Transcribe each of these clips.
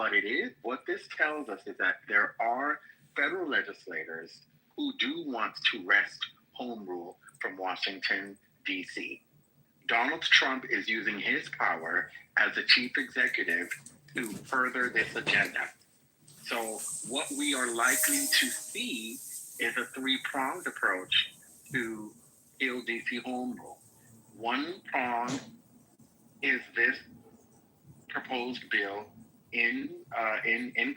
But what this tells us is that there are federal legislators who do want to wrest home rule from Washington, D.C. Donald Trump is using his power as the chief executive to further this agenda. So what we are likely to see is a three-pronged approach to kill DC home rule. One prong is this proposed bill in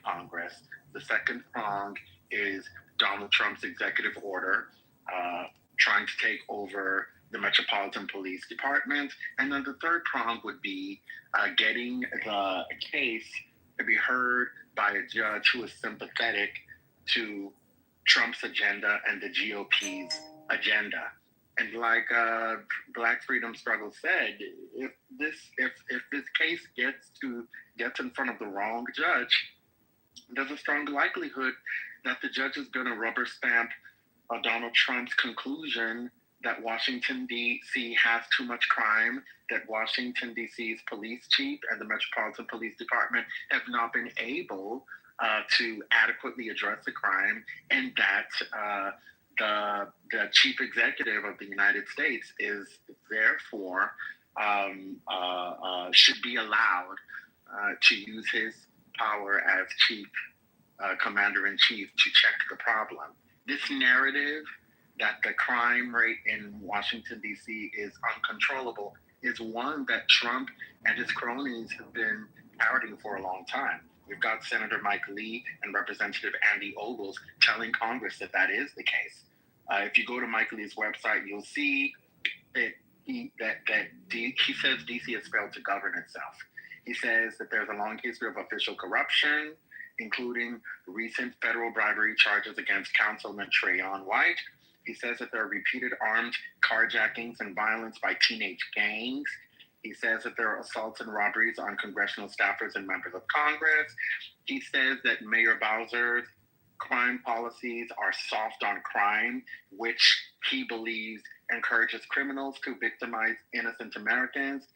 Congress. The second prong is Donald Trump's executive order trying to take over the Metropolitan Police Department. And then the third prong would be getting the case to be heard by a judge who is sympathetic to Trump's agenda and the GOP's agenda. And like Black Freedom Struggle said, if this case gets in front of the wrong judge, there's a strong likelihood that the judge is going to rubber stamp Donald Trump's conclusion that Washington, D.C. has too much crime, that Washington, D.C.'s police chief and the Metropolitan Police Department have not been able to adequately address the crime, and that the chief executive of the United States is therefore should be allowed to use his power as chief commander-in-chief to check the problem. This narrative that the crime rate in Washington, D.C. is uncontrollable is one that Trump and his cronies have been parroting for a long time. We've got Senator Mike Lee and Representative Andy Ogles telling Congress that that is the case. If you go to Mike Lee's website, you'll see that he says D.C. has failed to govern itself. He says that there's a long history of official corruption, including recent federal bribery charges against Councilman Trayon White. He says that there are repeated armed carjackings and violence by teenage gangs. He says that there are assaults and robberies on congressional staffers and members of Congress. He says that Mayor Bowser's crime policies are soft on crime, which he believes encourages criminals to victimize innocent Americans.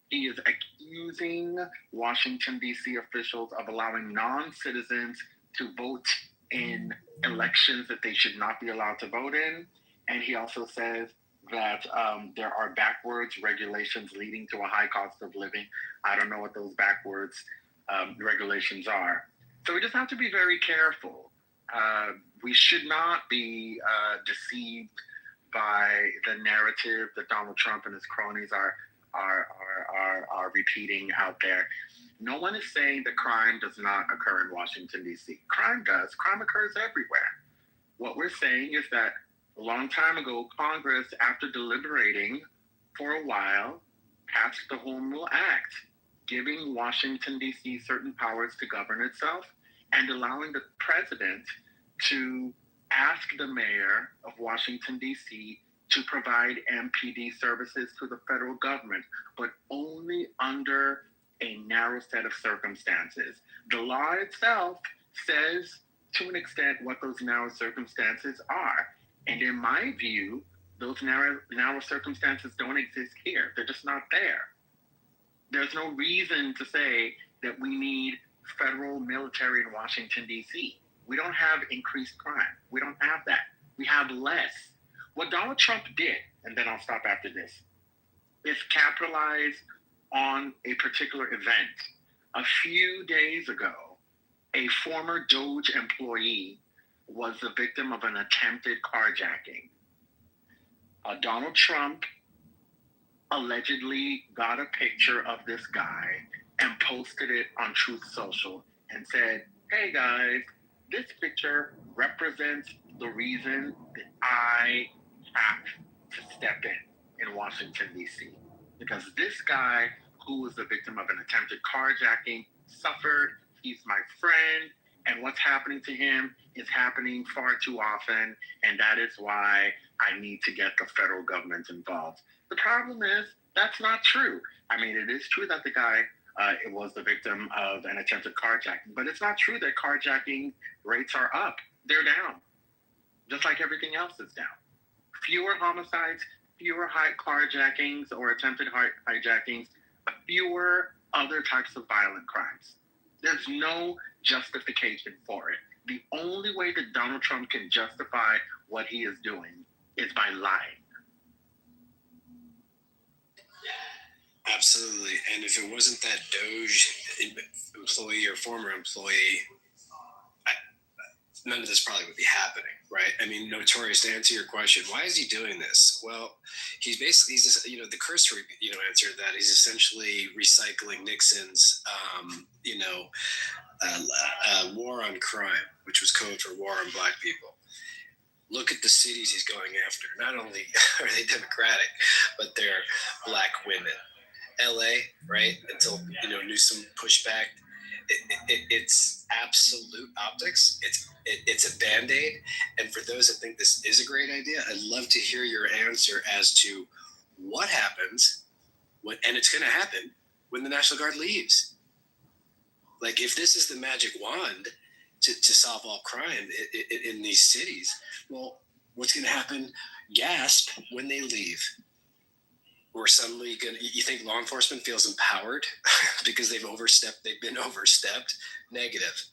He is accusing Washington, D.C. officials of allowing non-citizens to vote in elections that they should not be allowed to vote in. And he also says that there are backwards regulations leading to a high cost of living. I don't know what those backwards regulations are. So we just have to be very careful. We should not be deceived by the narrative that Donald Trump and his cronies are repeating out there. No one is saying that crime does not occur in Washington, D.C. Crime does. Crime occurs everywhere. What we're saying is that a long time ago, Congress, after deliberating for a while, passed the Home Rule Act, giving Washington, D.C. certain powers to govern itself and allowing the president to ask the mayor of Washington, D.C. to provide MPD services to the federal government, but only under a narrow set of circumstances. The law itself says, to an extent, what those narrow circumstances are. And in my view, those narrow circumstances don't exist here. They're just not there. There's no reason to say that we need federal military in Washington, D.C. We don't have increased crime. We don't have that. We have less. What Donald Trump did, and then I'll stop after this, is capitalize on a particular event. A few days ago, a former Doge employee was the victim of an attempted carjacking. Donald Trump allegedly got a picture of this guy and posted it on Truth Social and said, hey guys, this picture represents the reason that I have to step in Washington, D.C. Because this guy, who was the victim of an attempted carjacking, suffered. He's my friend, and what's happening to him is happening far too often, and that is why I need to get the federal government involved. The problem is that's not true. I mean, it is true that the guy it was the victim of an attempted carjacking, but it's not true that carjacking rates are up. They're down, just like everything else is down. Fewer homicides, fewer carjackings or attempted hijackings, fewer other types of violent crimes. There's no justification for it. The only way that Donald Trump can justify what he is doing is by lying. Absolutely. And if it wasn't that Doge employee or former employee, none of this probably would be happening, right? I mean, Notorious, to answer your question, why is he doing this? Well, he's just, the cursory, answer to that. He's essentially recycling Nixon's, war on crime, which was code for war on black people. Look at the cities he's going after. Not only are they Democratic, but they're black women. LA, right? Until Newsom pushed back. It's absolute optics. It's a band-aid. And for those that think this is a great idea, I'd love to hear your answer as to what happens when, and it's going to happen when the National Guard leaves. Like, if this is the magic wand to solve all crime in these cities, well, what's going to happen? Gasp when they leave. We're suddenly you think law enforcement feels empowered because they've been overstepped? Negative.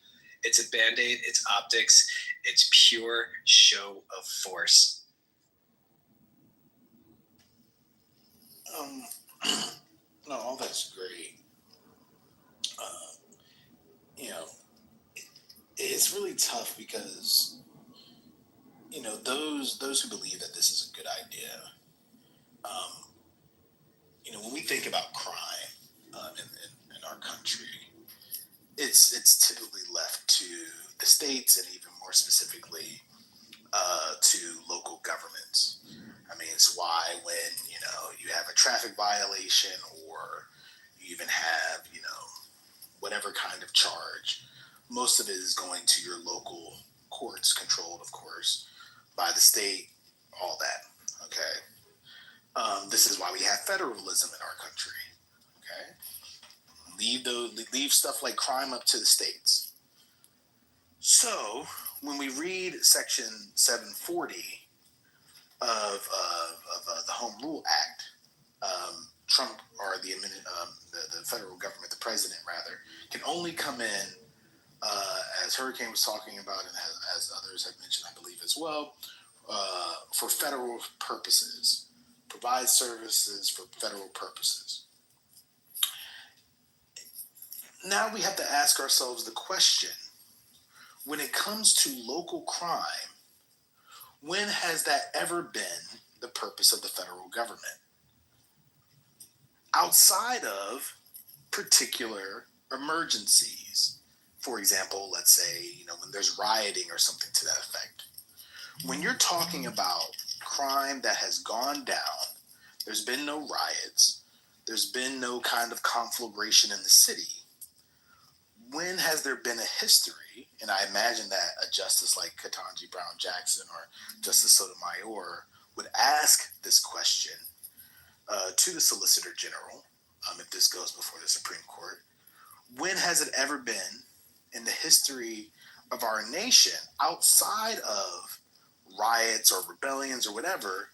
It's a band-aid, it's optics, it's pure show of force. No, all that's great. It's really tough because, those who believe that this is a good idea, when we think about crime in our country, it's typically left to the states and even more specifically to local governments. I mean, it's why when you have a traffic violation or you even have whatever kind of charge, most of it is going to your local courts, controlled, of course, by the state. All that, okay. This is why we have federalism in our country. Okay, leave stuff like crime up to the states. So when we read Section 740 of the Home Rule Act, Trump, or the federal government, the president rather, can only come in, as Hurricane was talking about, and as others have mentioned, I believe as well, for federal purposes, provide services for federal purposes. Now we have to ask ourselves the question, when it comes to local crime, when has that ever been the purpose of the federal government? Outside of particular emergencies. For example, let's say, when there's rioting or something to that effect. When you're talking about crime that has gone down, there's been no riots, there's been no kind of conflagration in the city. When has there been a history, and I imagine that a justice like Ketanji Brown Jackson or Justice Sotomayor would ask this question to the Solicitor General, if this goes before the Supreme Court. When has it ever been in the history of our nation, outside of riots or rebellions or whatever,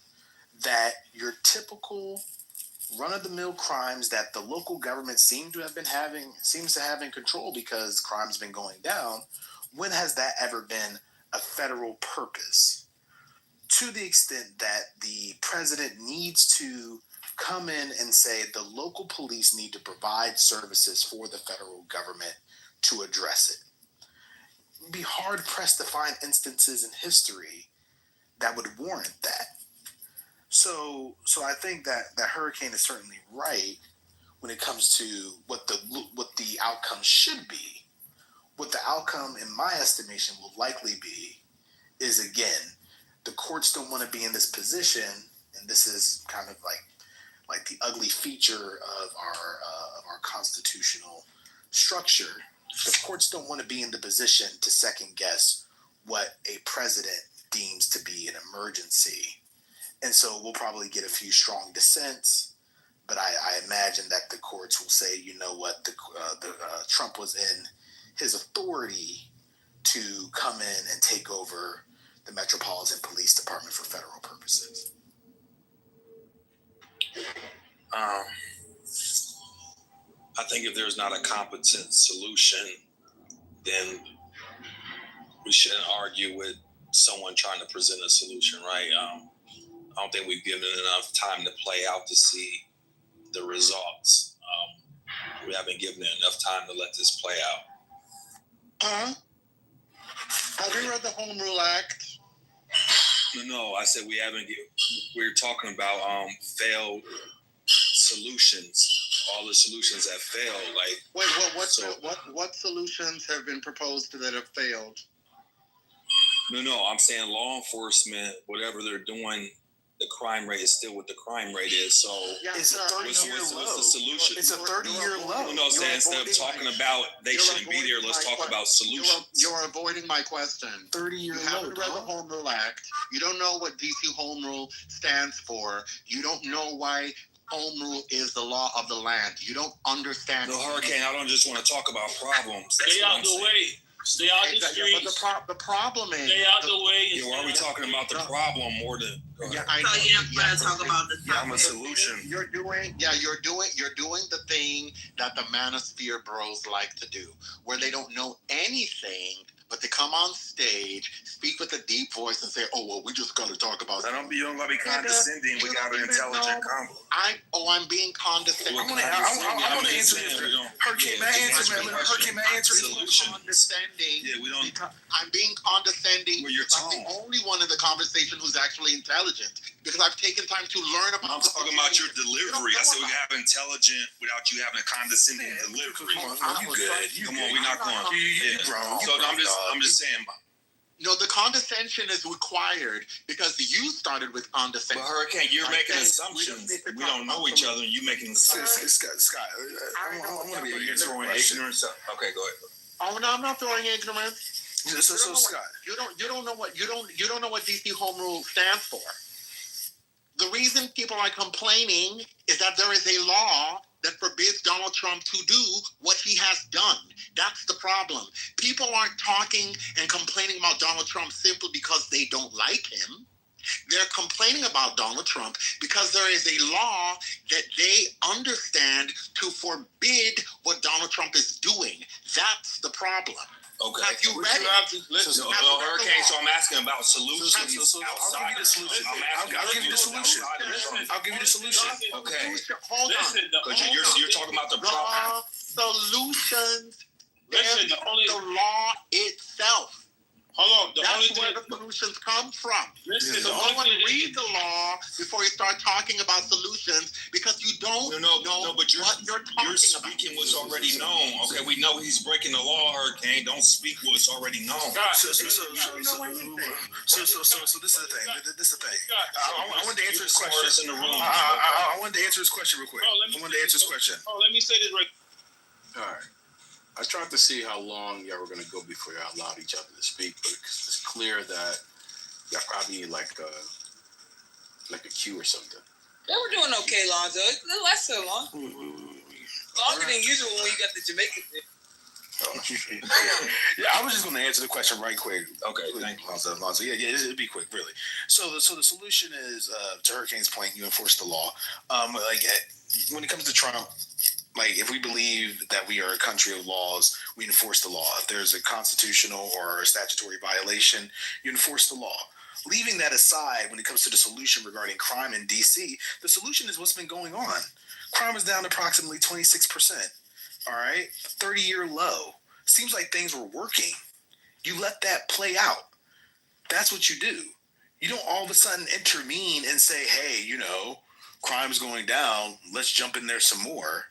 that your typical run-of-the-mill crimes that the local government seems to have in control because crime's been going down, when has that ever been a federal purpose? To the extent that the president needs to come in and say the local police need to provide services for the federal government to address it. It'd be hard-pressed to find instances in history that would warrant that. So I think that Hurricane is certainly right when it comes to what the outcome should be. What the outcome, in my estimation, will likely be is, again, the courts don't want to be in this position, and this is kind of like the ugly feature of our constitutional structure. The courts don't want to be in the position to second guess what a president deems to be an emergency. And so we'll probably get a few strong dissents, but I imagine that the courts will say, you know what, Trump was in his authority to come in and take over the Metropolitan Police Department for federal purposes. I think if there's not a competent solution then we shouldn't argue with someone trying to present a solution, right? I don't think we've given enough time to play out to see the results. We haven't given it enough time to let this play out. Have you read the Home Rule Act? No, I said we haven't. We're talking about failed solutions. All the solutions that failed. Like, Wait, what solutions have been proposed that have failed? No, I'm saying law enforcement, whatever they're doing, the crime rate is still what the crime rate is. So It's a 30-year low. What's the solution? It's a 30-year low. No, saying instead of talking about they shouldn't be there, let's talk about solutions. You're avoiding my question. 30-year low. You haven't read the Home Rule Act. You don't know what DC Home Rule stands for. You don't know why Home Rule is the law of the land. You don't understand. No, Hurricane, I don't just want to talk about problems. That's Stay out the way. Stay out the streets. But the problem is. Stay out the way. Yeah, why are we talking about the problem more than? Yeah, I know. Talk about the I'm a solution. You're doing the thing that the manosphere bros like to do, where they don't know anything, but they come on stage, speak with a deep voice, and say, "Oh well, we just got to talk about." You don't gotta be condescending. We got an intelligent combo. I'm being condescending. I want to answer this. Hurricane, may I answer? Hurricane, may I answer? Condescending. Yeah, we don't. I'm being condescending. Well, you're I'm the only one in the conversation who's actually intelligent because I've taken time to learn about. I'm talking about your delivery. I said we have intelligent without you having a condescending delivery. You good? Come on, we're not going. So I'm just saying. No, the condescension is required because you started with condescension. But Hurricane, you're making assumptions. We don't know each other. You making assumptions. Scott, I want to be You're throwing ignorance. Okay, go ahead. Oh no, I'm not throwing ignorance. So Scott, you don't know what DC Home Rule stands for. The reason people are complaining is that there is a law that forbids Donald Trump to do what he has done. That's the problem. People aren't talking and complaining about Donald Trump simply because they don't like him. They're complaining about Donald Trump because there is a law that they understand to forbid what Donald Trump is doing. That's the problem. Okay. Have you read it? Listen, Hurricane, so I'm asking about solutions. I'll give you the solution. I'll give you the solution. I'll give you the solution. Okay. Hold on. Because you're talking about the problem. The solutions. Listen, the law itself. Hold on. That's where the solutions come from. Listen, so no one read the law before you start talking about solutions because you don't know but what you're talking you're speaking about. what's already known. Okay, we know he's breaking the law, Hurricane. Don't speak what's already known. So this is the thing. This is the thing. I wanted to answer his question. I wanted to answer his question real quick. I wanted to answer his question. Oh, let me say this right. All right. I tried to see how long y'all were going to go before y'all allowed each other to speak, but it's clear that y'all probably need like a cue or something. They were doing okay, Lonzo. It didn't last so long. Longer than usual when you got the Jamaican thing. Yeah, I was just going to answer the question right quick. Okay, thank you. Lonzo. Yeah, it'd be quick, really. So the solution is, to Hurricane's point, you enforce the law. When it comes to Trump, like, if we believe that we are a country of laws, we enforce the law. If there's a constitutional or a statutory violation, you enforce the law. Leaving that aside, when it comes to the solution regarding crime in D.C., the solution is what's been going on. Crime is down approximately 26%. All right? 30-year low. Seems like things were working. You let that play out. That's what you do. You don't all of a sudden intervene and say, hey, crime's going down. Let's jump in there some more.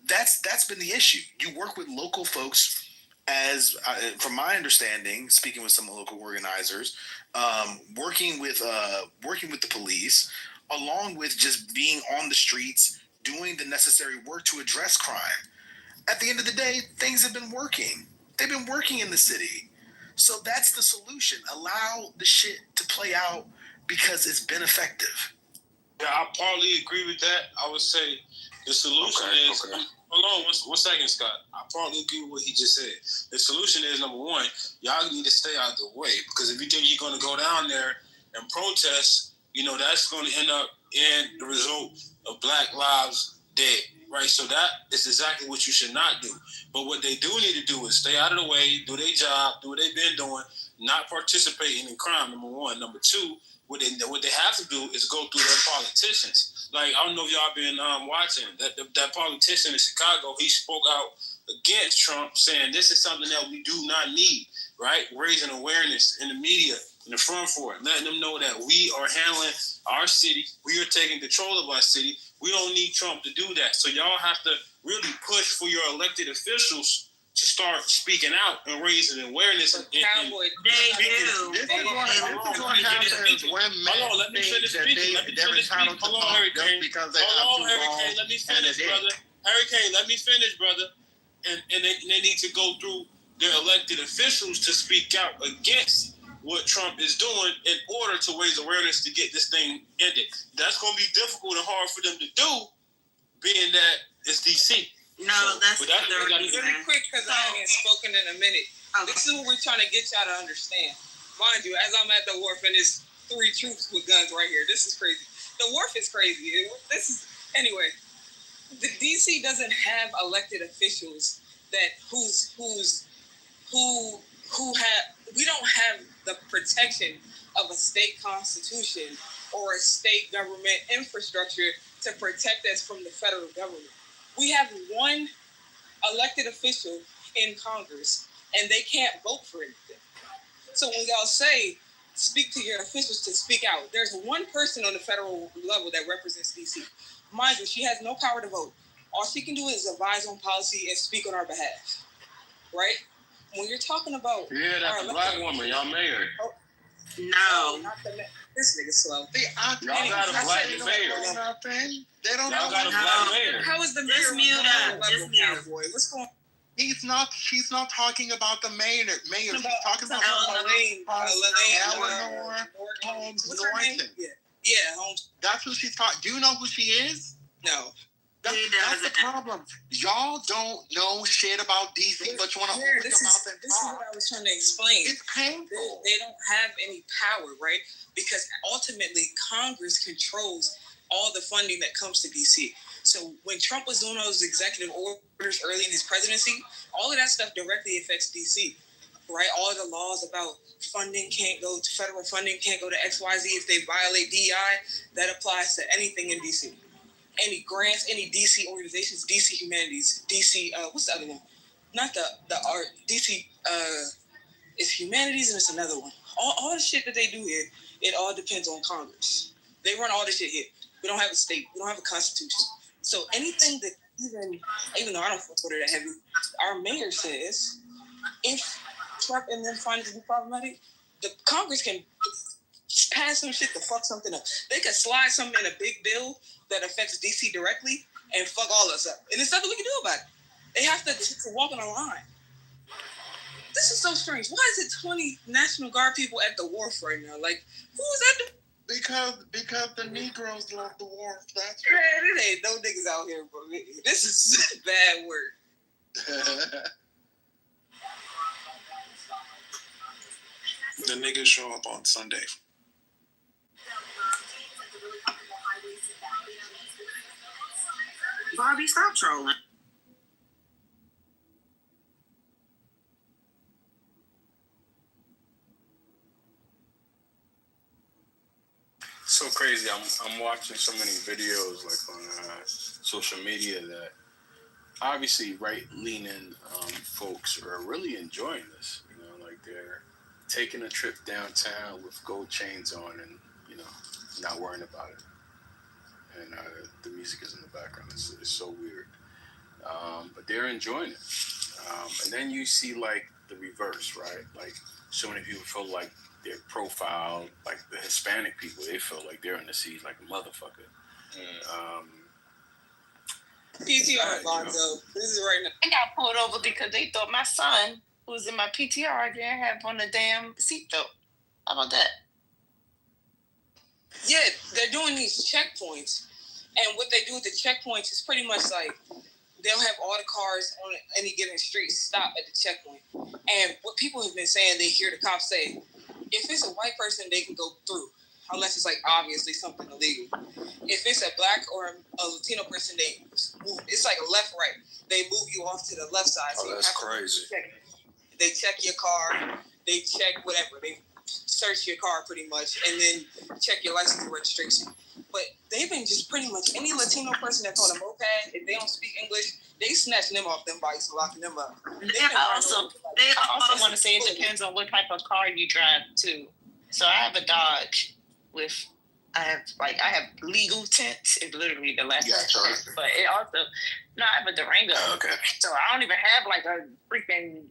That's been the issue. You work with local folks, as from my understanding, speaking with some local organizers, working with the police, along with just being on the streets, doing the necessary work to address crime. At the end of the day, things have been working. They've been working in the city. So that's the solution. Allow the shit to play out because it's been effective. Yeah, I partly agree with that. I would say the solution is. Okay. Hold on, one second, Scott. I partly agree with what he just said. The solution is, number one, y'all need to stay out of the way because if you think you're going to go down there and protest, that's going to end up in the result of Black lives dead. right? So that is exactly what you should not do. But what they do need to do is stay out of the way, do their job, do what they've been doing, not participating in crime, number one. Number two, what they have to do is go through their politicians. Like, I don't know if y'all been watching, that politician in Chicago, he spoke out against Trump, saying this is something that we do not need, right? Raising awareness in the media, in the front for it, letting them know that we are handling our city, we are taking control of our city. We don't need Trump to do that. So y'all have to really push for your elected officials to start speaking out and raising awareness. Cowboy, They do. This is what happens when men let me finish think that speaking. they're entitled to talk just because they have two balls Let me and a finish, dick. brother. Harry Kane, let me finish, brother. And they need to go through their elected officials to speak out against what Trump is doing in order to raise awareness to get this thing ended. That's going to be difficult and hard for them to do, being that it's DC. No, that's but that's the Really reason. quick, because I haven't spoken in a minute. Okay. This is what we're trying to get y'all to understand. Mind you, as I'm at the wharf and there's 3 troops with guns right here. This is crazy. The wharf is crazy. Anyway. The DC doesn't have elected officials that we don't have the protection of a state constitution or a state government infrastructure to protect us from the federal government. We have one elected official in Congress, and they can't vote for anything. So when y'all say, speak to your officials to speak out, there's one person on the federal level that represents DC. Mind you, she has no power to vote. All she can do is advise on policy and speak on our behalf, right? When you're talking about... Yeah, that's a black woman. Y'all married. No. Not the, this nigga slow. Y'all got a black mayor. They don't Y'all know. got a black mayor. How is the mayor Just mute up. Just mute. Cowboy? What's going on? She's not talking about the mayor. She's talking about Eleanor Holmes What's her name? Norton. Yeah, Holmes. That's who she's talking. Do you know who she is? No. That's the problem. Y'all don't know shit about DC, but you want to open This your is mouth and what talk. I was trying to explain. It's painful. They don't have any power, right? Because ultimately, Congress controls all the funding that comes to DC. So when Trump was doing those executive orders early in his presidency, all of that stuff directly affects DC, right? All of the laws about funding can't go to federal funding, can't go to XYZ if they violate DEI. That applies to anything in DC. Any grants, any DC organizations, DC Humanities, DC, what's the other one? Not the art, DC, it's Humanities and it's another one. All the shit that they do here, it all depends on Congress. They run all this shit here. We don't have a state. We don't have a constitution. So anything that even though I don't fuck with it that heavy, our mayor says if Trump and them find it to be problematic, the Congress can pass some shit to fuck something up. They can slide something in a big bill that affects DC directly and fuck all us up. And there's nothing we can do about it. They have to walk on a line. This is so strange. Why is it 20 National Guard people at the wharf right now? Like, who is that? Because the Negroes love the wharf. That's Man, it ain't no niggas out here, bro. This is a bad word. The niggas show up on Sunday. Bobby, stop trolling. So crazy. I'm watching so many videos like on social media that obviously right-leaning folks are really enjoying this. You know, like they're taking a trip downtown with gold chains on and, you know, not worrying about it. And the music is in the background. It's so weird. But they're enjoying it. And then you see like the reverse, right? Like so many people feel like they're profiled, like the Hispanic people, they feel like they're in the seas like a motherfucker. PTR, Lonzo. This is right now. I got pulled over because they thought my son, who was in my PTR, didn't have on the damn seatbelt. How about that? Yeah, they're doing these checkpoints. And what they do with the checkpoints is pretty much like they'll have all the cars on any given street stop at the checkpoint. And what people have been saying, they hear the cops say, if it's a white person, they can go through. unless it's like obviously something illegal. If it's a black or a Latino person, they move. It's like a left right. They move you off to the left side. Oh, that's crazy. They check your car. They check whatever. They search your car pretty much, and then check your license and registration. But they've been just pretty much any Latino person that's on a moped, if they don't speak English, they snatching them off them bikes and locking them up. I also want to say it depends on what type of car you drive too. So I have a Dodge with I have legal tints. It's literally the last one. But it also I have a Durango. Okay. So I don't even have like a freaking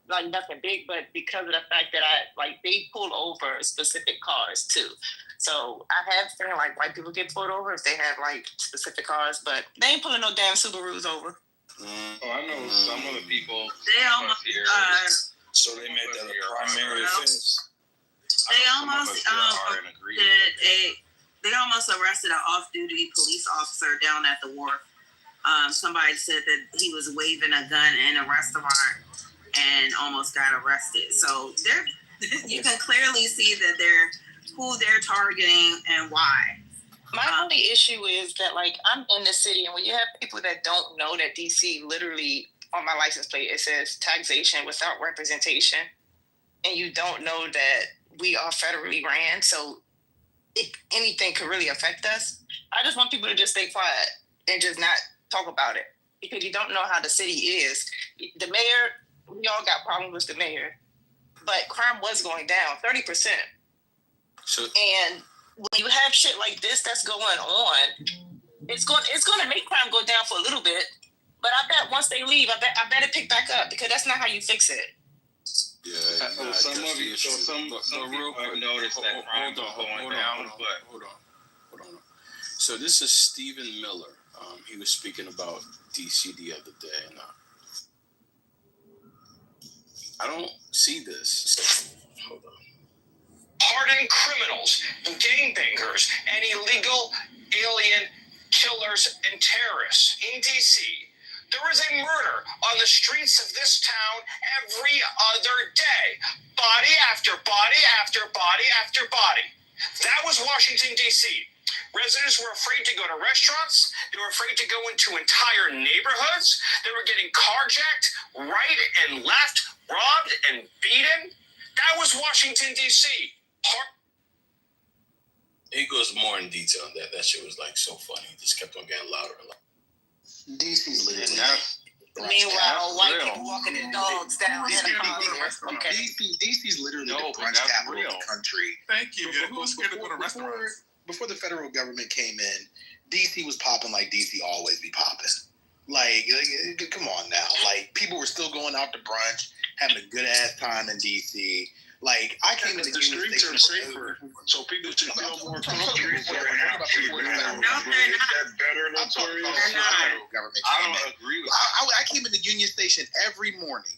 like nothing big, but because of the fact that they pull over specific cars too. So I have seen like white people get pulled over if they have like specific cars, but they ain't pulling no damn Subarus over. Oh, I know some of the people. They almost So they made that a primary offense. they almost they almost arrested an off-duty police officer down at the wharf. Somebody said that he was waving a gun in a restaurant and almost got arrested. So you can clearly see that they're who they're targeting and why. My only issue is that like I'm in the city, and when you have people that don't know that DC literally on my license plate it says taxation without representation, and you don't know that we are federally ran, so anything could really affect us. I just want people to just stay quiet and just not talk about it, because you don't know how the city is. The mayor, we all got problems with the mayor, but crime was going down 30%. So, and when you have shit like this that's going on, it's going to make crime go down for a little bit. But I bet once they leave, I bet it pick back up, because that's not how you fix it. yeah. Some people have noticed that crime is going down. Hold on. So this is Stephen Miller. He was speaking about DC the other day, and I don't see this. Hold on. Hardened criminals and gangbangers and illegal alien killers and terrorists in DC. There is a murder on the streets of this town every other day. Body after body after body after body. That was Washington, D.C. Residents were afraid to go to restaurants. They were afraid to go into entire neighborhoods. They were getting carjacked right and left, robbed and beaten. That was Washington, D.C. He goes more in detail on that. That shit was like so funny. It just kept on getting louder and louder. DC's literally. Meanwhile, white people walking their dogs down in a okay. DC's literally the brunch capital of the country. Thank you. Who's scared to go to restaurants? Before the federal government came in, DC was popping like DC always be popping. Like, come on now. Like, people were still going out to brunch, having a good ass time in DC. Like, I came into the streets are safer, so people should feel more comfortable. Is that better, Notorious? I don't agree with that. I came into Union Station every morning.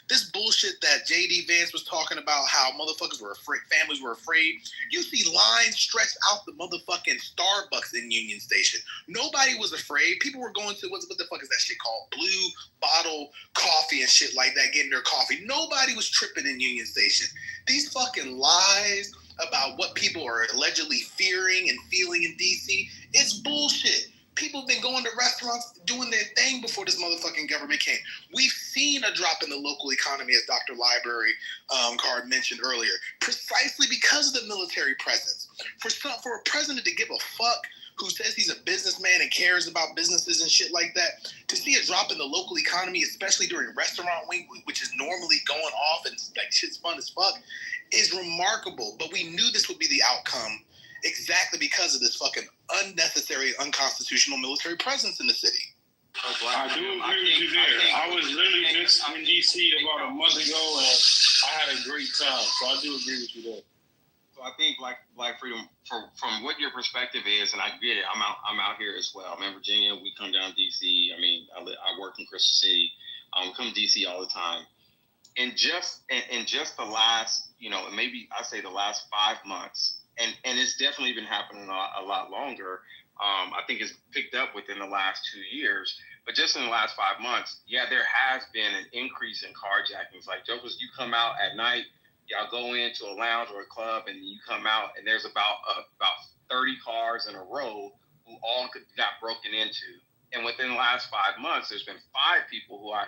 This bullshit that J.D. Vance was talking about, how motherfuckers were afraid, families were afraid. You see lines stretched out the motherfucking Starbucks in Union Station. Nobody was afraid. People were going to, what the fuck is that shit called? Blue Bottle coffee and shit like that, getting their coffee. Nobody was tripping in Union Station. These fucking lies about what people are allegedly fearing and feeling in D.C., it's bullshit. People have been going to restaurants, doing their thing before this motherfucking government came. We've seen a drop in the local economy, as Dr. Library Card mentioned earlier, precisely because of the military presence. For a president to give a fuck who says he's a businessman and cares about businesses and shit like that, to see a drop in the local economy, especially during restaurant week, which is normally going off and like shit's fun as fuck, is remarkable. But we knew this would be the outcome exactly because of this fucking unnecessary, unconstitutional military presence in the city. I do agree with you there. I was literally just in D.C. about a month ago, and I had a great time. So I do agree with you there. So I think Black Freedom, from what your perspective is, and I get it. I'm out here as well. I'm in Virginia. We come down to D.C. I mean, I work in Crystal City. We come to D.C. all the time. And just the last, maybe I say the last 5 months. And it's definitely been happening a lot longer. I think it's picked up within the last 2 years. But just in the last 5 months, yeah, there has been an increase in carjackings. Like, jokers, you come out at night, Y'all go into a lounge or a club, and you come out, and there's about 30 cars in a row who all got broken into. And within the last 5 months, there's been 5 people who I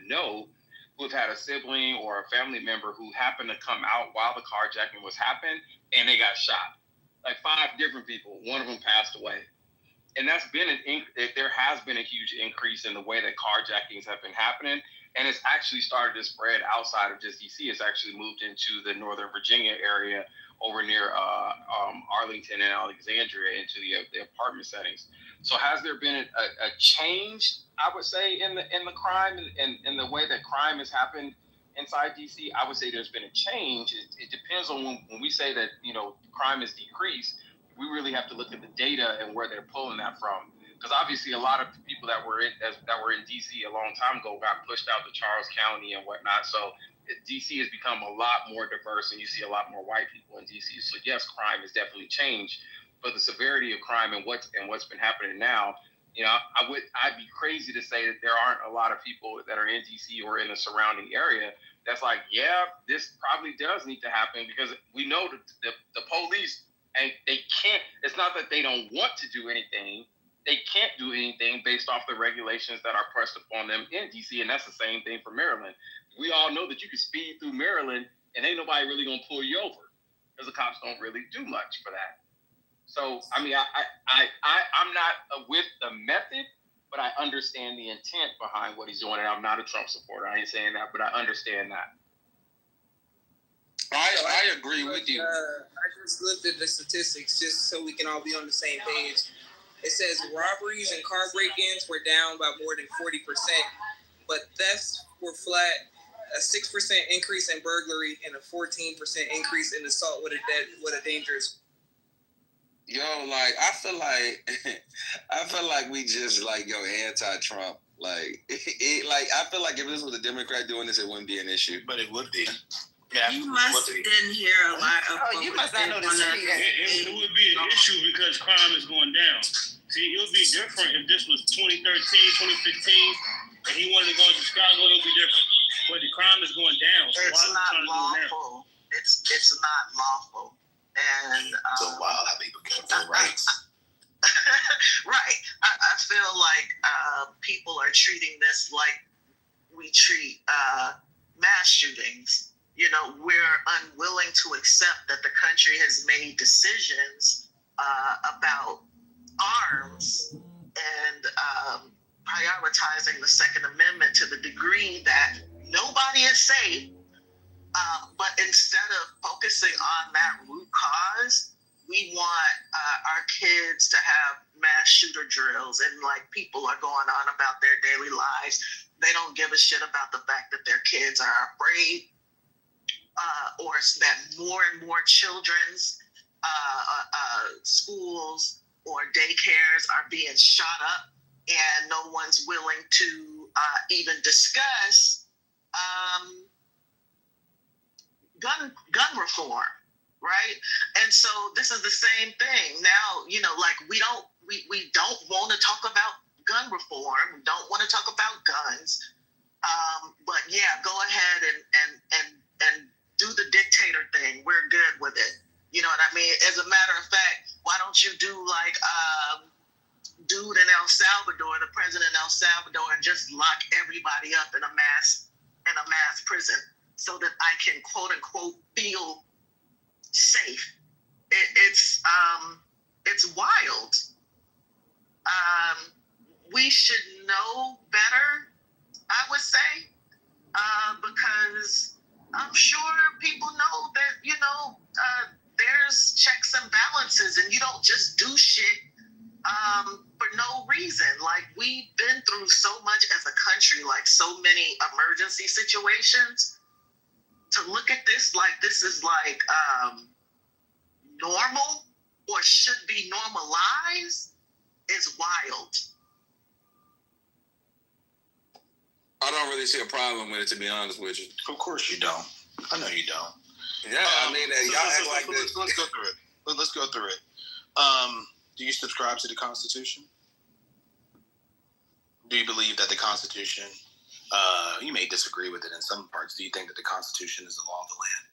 know who have had a sibling or a family member who happened to come out while the carjacking was happening, and they got shot. Like 5 different people. One of them passed away. And there has been a huge increase in the way that carjackings have been happening. And it's actually started to spread outside of just DC. It's actually moved into the Northern Virginia area over near Arlington and Alexandria into the apartment settings. So has there been a change, I would say, in the crime and in the way that crime has happened inside DC? I would say there's been a change. It depends on when we say that, crime has decreased. We really have to look at the data and where they're pulling that from. Because obviously a lot of people that were in DC a long time ago got pushed out to Charles County and whatnot. So DC has become a lot more diverse, and you see a lot more white people in DC. So yes, crime has definitely changed, but the severity of crime and what's been happening now, I'd be crazy to say that there aren't a lot of people that are in DC or in the surrounding area that's like, yeah, this probably does need to happen, because we know that the police, and they can't. It's not that they don't want to do anything. They can't do anything based off the regulations that are pressed upon them in DC, and that's the same thing for Maryland. We all know that you can speed through Maryland, and ain't nobody really gonna pull you over, because the cops don't really do much for that. So, I mean, I'm not with the method, but I understand the intent behind what he's doing, and I'm not a Trump supporter. I ain't saying that, but I understand that. I agree with you. I just looked at the statistics just so we can all be on the same page. It says robberies and car break-ins were down by more than 40%, but thefts were flat. A 6% increase in burglary and a 14% increase in assault with a dangerous. Yo, like I feel like we just anti-Trump. Like I feel like if this was a Democrat doing this, it wouldn't be an issue. But it would be. Yeah, you didn't hear a lot of. You must not know the city. It would be an issue because crime is going down. See, it would be different if this was 2013, 2015, and he wanted to go to Chicago. It would be different. But the crime is going down. So it's not lawful. It's not lawful, and so wild how people get their rights. Right. I feel like people are treating this like we treat mass shootings. We're unwilling to accept that the country has made decisions about arms and prioritizing the Second Amendment to the degree that nobody is safe. But instead of focusing on that root cause, we want our kids to have mass shooter drills, and people are going on about their daily lives. They don't give a shit about the fact that their kids are afraid. Or that more and more children's schools or daycares are being shot up, and no one's willing to even discuss gun reform, right? And so this is the same thing. Now, we don't want to talk about gun reform. We don't want to talk about guns. But yeah, go ahead and do the dictator thing. We're good with it. You know what I mean? As a matter of fact, why don't you do like dude in El Salvador, the president in El Salvador, and just lock everybody up in a mass prison so that I can quote unquote feel safe. It's wild. We should know better, I would say, because I'm sure people know that, there's checks and balances, and you don't just do shit for no reason. Like, we've been through so much as a country, like so many emergency situations. To look at this like this is like normal or should be normalized is wild. I don't really see a problem with it, to be honest with you. Of course you don't. I know you don't. Yeah, I mean, y'all act like this. Let's go through it. Let's go through it. Do you subscribe to the Constitution? Do you believe that the Constitution You may disagree with it in some parts. Do you think that the Constitution is the law of the land?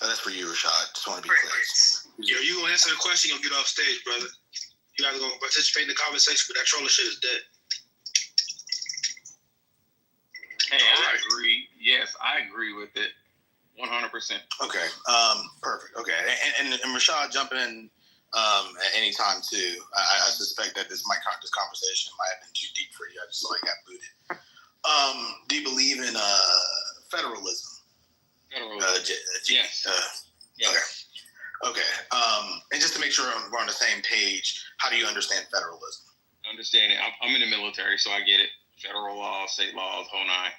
That's for you, Rashad. Just want to be clear. Yo, you gonna answer the question, you'll get off stage, brother. You guys are gonna participate in the conversation, but that trolling shit is dead. Hey, I agree. Yes, I agree with it. 100%. Okay. Perfect. Okay. And Rashad, jump in at any time too. I suspect that this conversation might have been too deep for you. I just saw I got booted. Do you believe in federalism? Yes. Yes. Okay. And just to make sure we're on the same page, how do you understand federalism? Understand it. I'm in the military, so I get it. Federal laws, state laws, whole nine.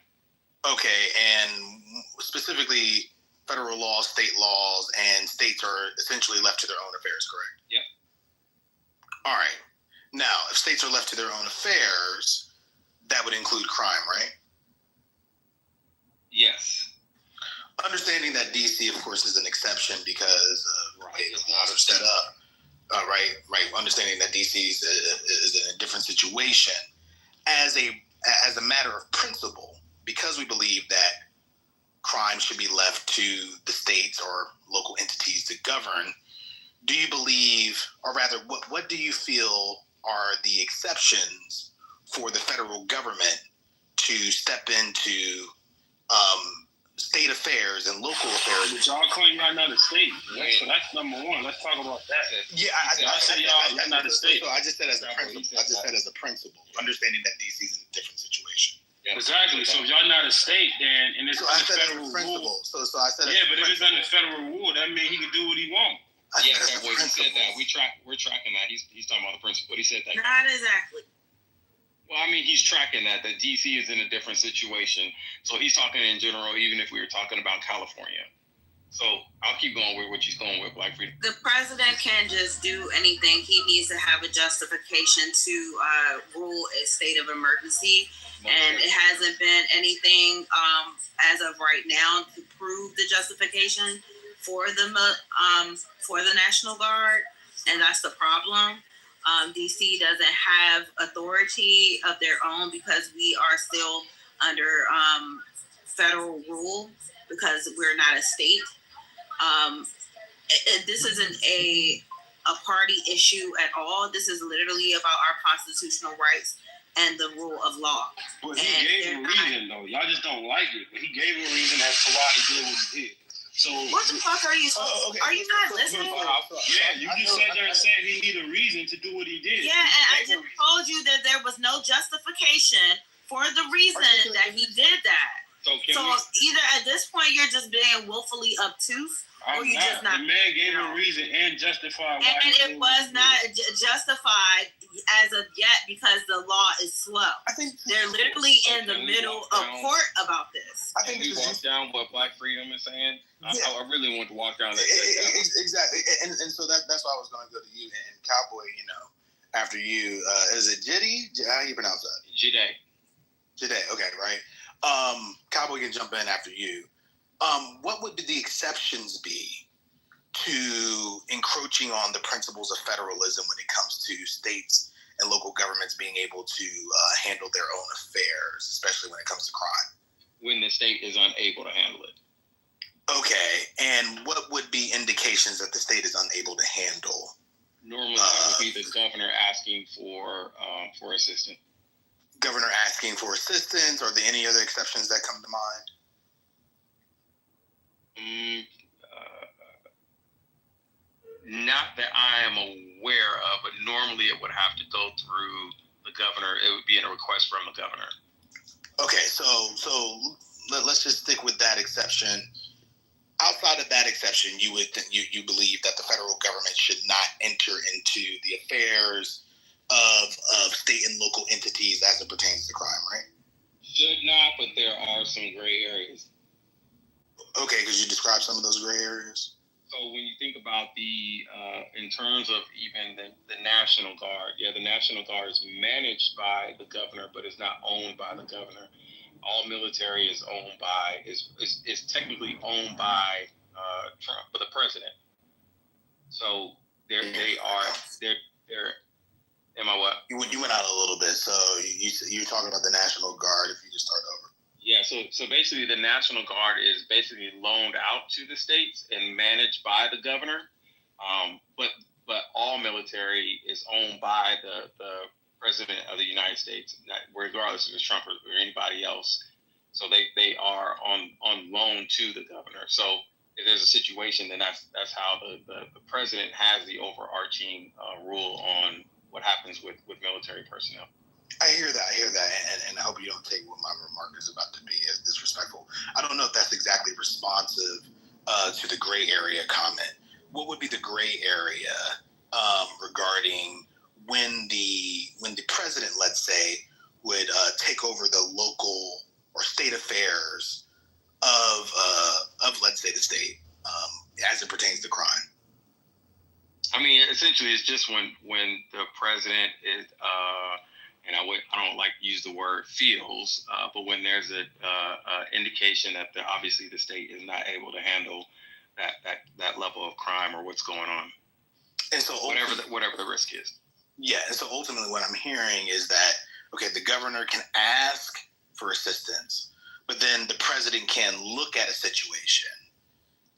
Okay, and specifically federal laws, state laws, and states are essentially left to their own affairs, correct? Yep. All right. Now, if states are left to their own affairs, that would include crime, right? Yes. Understanding that DC, of course, is an exception because of the way the laws are set up. Right. Understanding that DC is in a different situation. As a matter of principle, because we believe that crime should be left to the states or local entities to govern, do you believe, or rather, what do you feel are the exceptions for the federal government to step into state affairs and local affairs? But y'all claim y'all not a state. So that's number one. Let's talk about that. Yeah, I said y'all not a state. So I just said as a principle. Understanding that DC is in a different situation. Yeah. Exactly. So if y'all not a state, then and it's under federal rule. So I said but if it's under federal rule, that means he can do what he wants. Yeah, he said that. We're tracking that. He's talking about the principle. He said that. Not exactly. Well, I mean, he's tracking that DC is in a different situation. So he's talking in general, even if we were talking about California. So I'll keep going with what he's going with, Black Freedom. The president can't just do anything. He needs to have a justification to rule a state of emergency. And it hasn't been anything as of right now to prove the justification for the National Guard. And that's the problem. DC doesn't have authority of their own because we are still under federal rule because we're not a state. This isn't a party issue at all. This is literally about our constitutional rights and the rule of law. But he gave a reason, though. Y'all just don't like it. But he gave a reason as to why he did what he did. So what the fuck are you? Okay. Are you not listening? Yeah, you just sat there and said he needed a reason to do what he did. Yeah, and I just told you that there was no justification for the reason that he did that. So either at this point you're just being willfully obtuse, or you just not. The man gave a reason and justified. And it was not justified as of yet because the law is slow. I think they're literally in the middle of court about this. I think we walk down what Black Freedom is saying. Yeah. I really want to walk down that. Exactly, and so that's why I was going to go to you and Cowboy. After you, is it Jiddy? How do you pronounce that? Jide. Okay, right. Cowboy can jump in after you. What would the exceptions be to encroaching on the principles of federalism when it comes to states and local governments being able to handle their own affairs, especially when it comes to crime? When the state is unable to handle it. Okay, and what would be indications that the state is unable to handle? Normally, that would be the governor asking for assistance. Governor asking for assistance. Are there any other exceptions that come to mind? Not that I am aware of, but normally it would have to go through the governor. It would be in a request from the governor. Okay, so let's just stick with that exception. Outside of that exception, you believe that the federal government should not enter into the affairs of state and local entities as it pertains to crime, right? Should not, but there are some gray areas. Okay, could you describe some of those gray areas? So when you think about in terms of even the National Guard, the National Guard is managed by the governor, but it's not owned by the governor. All military is owned by is technically owned by Trump, but the president. So they Am I what? You went out a little bit, so you were talking about the National Guard. If you just start over. Yeah, so basically the National Guard is basically loaned out to the states and managed by the governor. But all military is owned by the President of the United States, regardless if it's Trump or anybody else. So they are on loan to the governor. So if there's a situation, then that's how the president has the overarching rule on what happens with military personnel. I hear that, and I hope you don't take what my remark is about to be as disrespectful. I don't know if that's exactly responsive to the gray area comment. What would be the gray area regarding when the president, let's say, would take over the local or state affairs of let's say the state as it pertains to crime? I mean, essentially, it's just when the president is, and I don't like to use the word feels, but when there's a indication that obviously the state is not able to handle that level of crime or what's going on, and so whatever the risk is. Yeah, and so ultimately, what I'm hearing is that the governor can ask for assistance, but then the president can look at a situation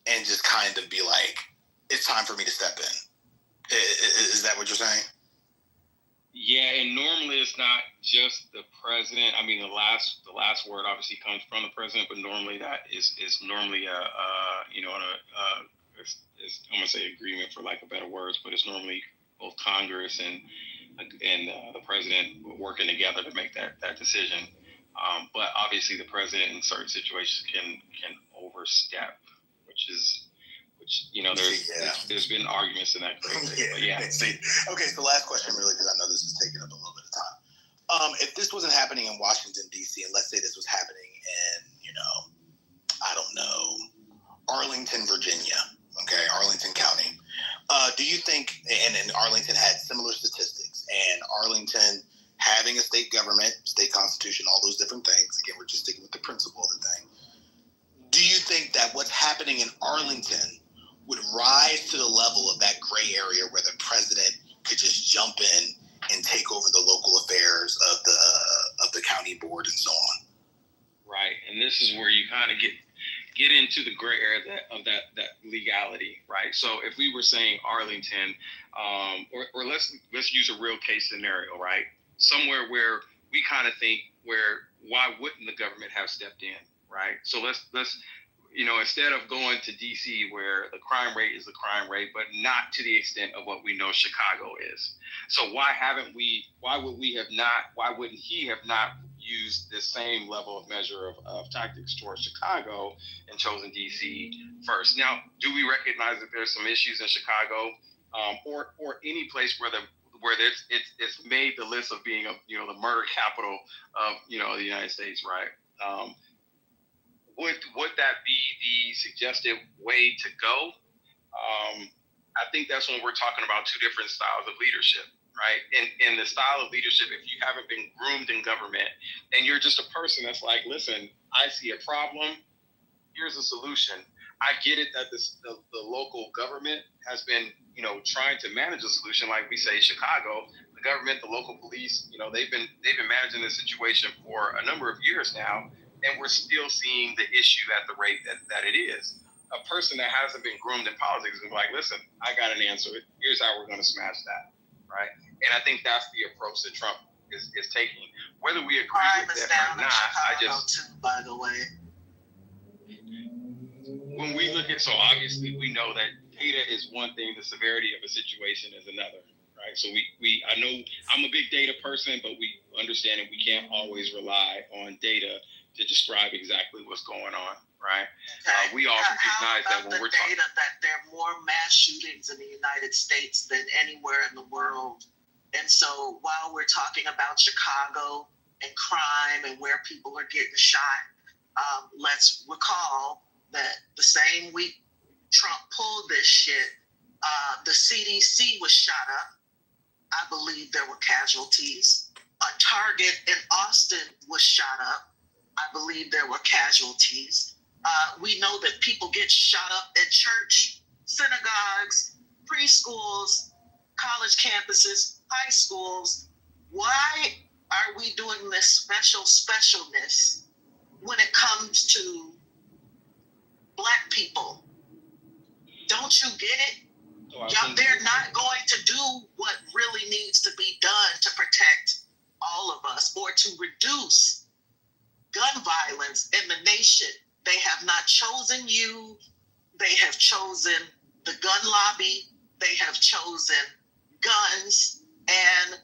and just kind of be like, "It's time for me to step in." Is that what you're saying? Yeah, and normally it's not just the president. I mean, the last word obviously comes from the president, but normally that is normally I'm gonna say agreement for lack of better words, but it's normally both Congress and the president working together to make that decision. But obviously the president in certain situations can overstep, which there's been arguments in that case. Yeah. Okay, so last question, really, because I know this is taking up a little bit of time. If this wasn't happening in Washington, D.C., and let's say this was happening in, I don't know, Arlington, Virginia, Arlington County, do you think, and Arlington had similar statistics, and Arlington having a state government, state constitution, all those different things, again, we're just sticking with the principle of the thing, do you think that what's happening in Arlington would rise to the level of that gray area where the president could just jump in and take over the local affairs of the county board and so on? Right, and this is where you kind of get into the gray area of that legality, right? So if we were saying Arlington, or let's use a real case scenario, right? Somewhere where we kind of think why wouldn't the government have stepped in, right? So let's instead of going to DC where the crime rate is the crime rate, but not to the extent of what we know Chicago is. So why wouldn't he have not used this same level of measure of tactics towards Chicago and chosen DC first? Now, do we recognize that there's some issues in Chicago or any place where it's made the list of being the murder capital of the United States, right? Would that be the suggested way to go? I think that's when we're talking about two different styles of leadership, right? In the style of leadership, if you haven't been groomed in government and you're just a person that's like, listen, I see a problem, here's a solution. I get it that the local government has been, trying to manage a solution, like we say Chicago, the government, the local police, they've been managing this situation for a number of years now. And we're still seeing the issue at the rate that it is. A person that hasn't been groomed in politics is like, listen, I got an answer. Here's how we're going to smash that, right? And I think that's the approach that Trump is taking. Whether we agree with it or not, too, by the way. When we look at, so obviously we know that data is one thing, the severity of a situation is another, right? So I know I'm a big data person, but we understand that we can't always rely on data to describe exactly what's going on, right? Okay. We all recognize that when we're talking that there are more mass shootings in the United States than anywhere in the world. And so while we're talking about Chicago and crime and where people are getting shot, let's recall that the same week Trump pulled this shit, the CDC was shot up. I believe there were casualties. A Target in Austin was shot up. I believe there were casualties. We know that people get shot up at church, synagogues, preschools, college campuses. high schools, why are we doing this specialness when it comes to Black people? Don't you get it? They're not going to do what really needs to be done to protect all of us or to reduce gun violence in the nation. They have not chosen you. They have chosen the gun lobby. They have chosen guns, and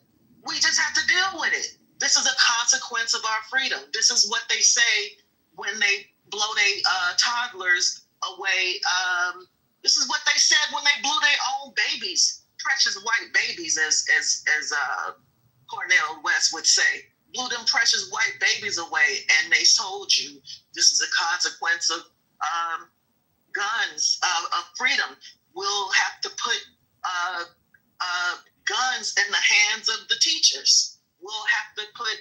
we just have to deal with it. This is a consequence of our freedom. This is what they say when they blow their toddlers away. This is what they said when they blew their own babies, precious white babies, as Cornel West would say. Blew them precious white babies away, and they told you this is a consequence of guns, of freedom. We'll have to put guns in the hands of the teachers. We'll have to put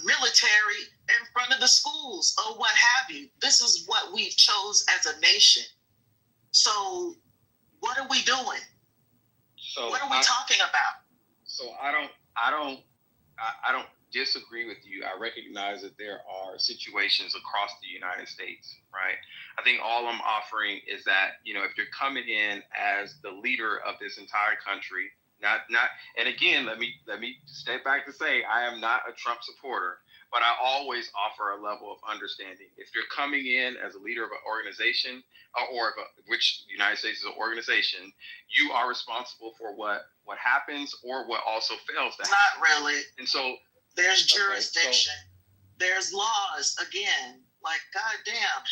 military in front of the schools or what have you. This is what we've chose as a nation. So what are we doing? So what are we talking about? So I don't disagree with you. I recognize that there are situations across the United States, right? I think all I'm offering is that, if you're coming in as the leader of this entire country, and again, let me step back to say I am not a Trump supporter, but I always offer a level of understanding. If you're coming in as a leader of an organization, which the United States is an organization, you are responsible for what happens or what also fails to happen. Not really. And so there's jurisdiction. There's laws again. Like, goddamn,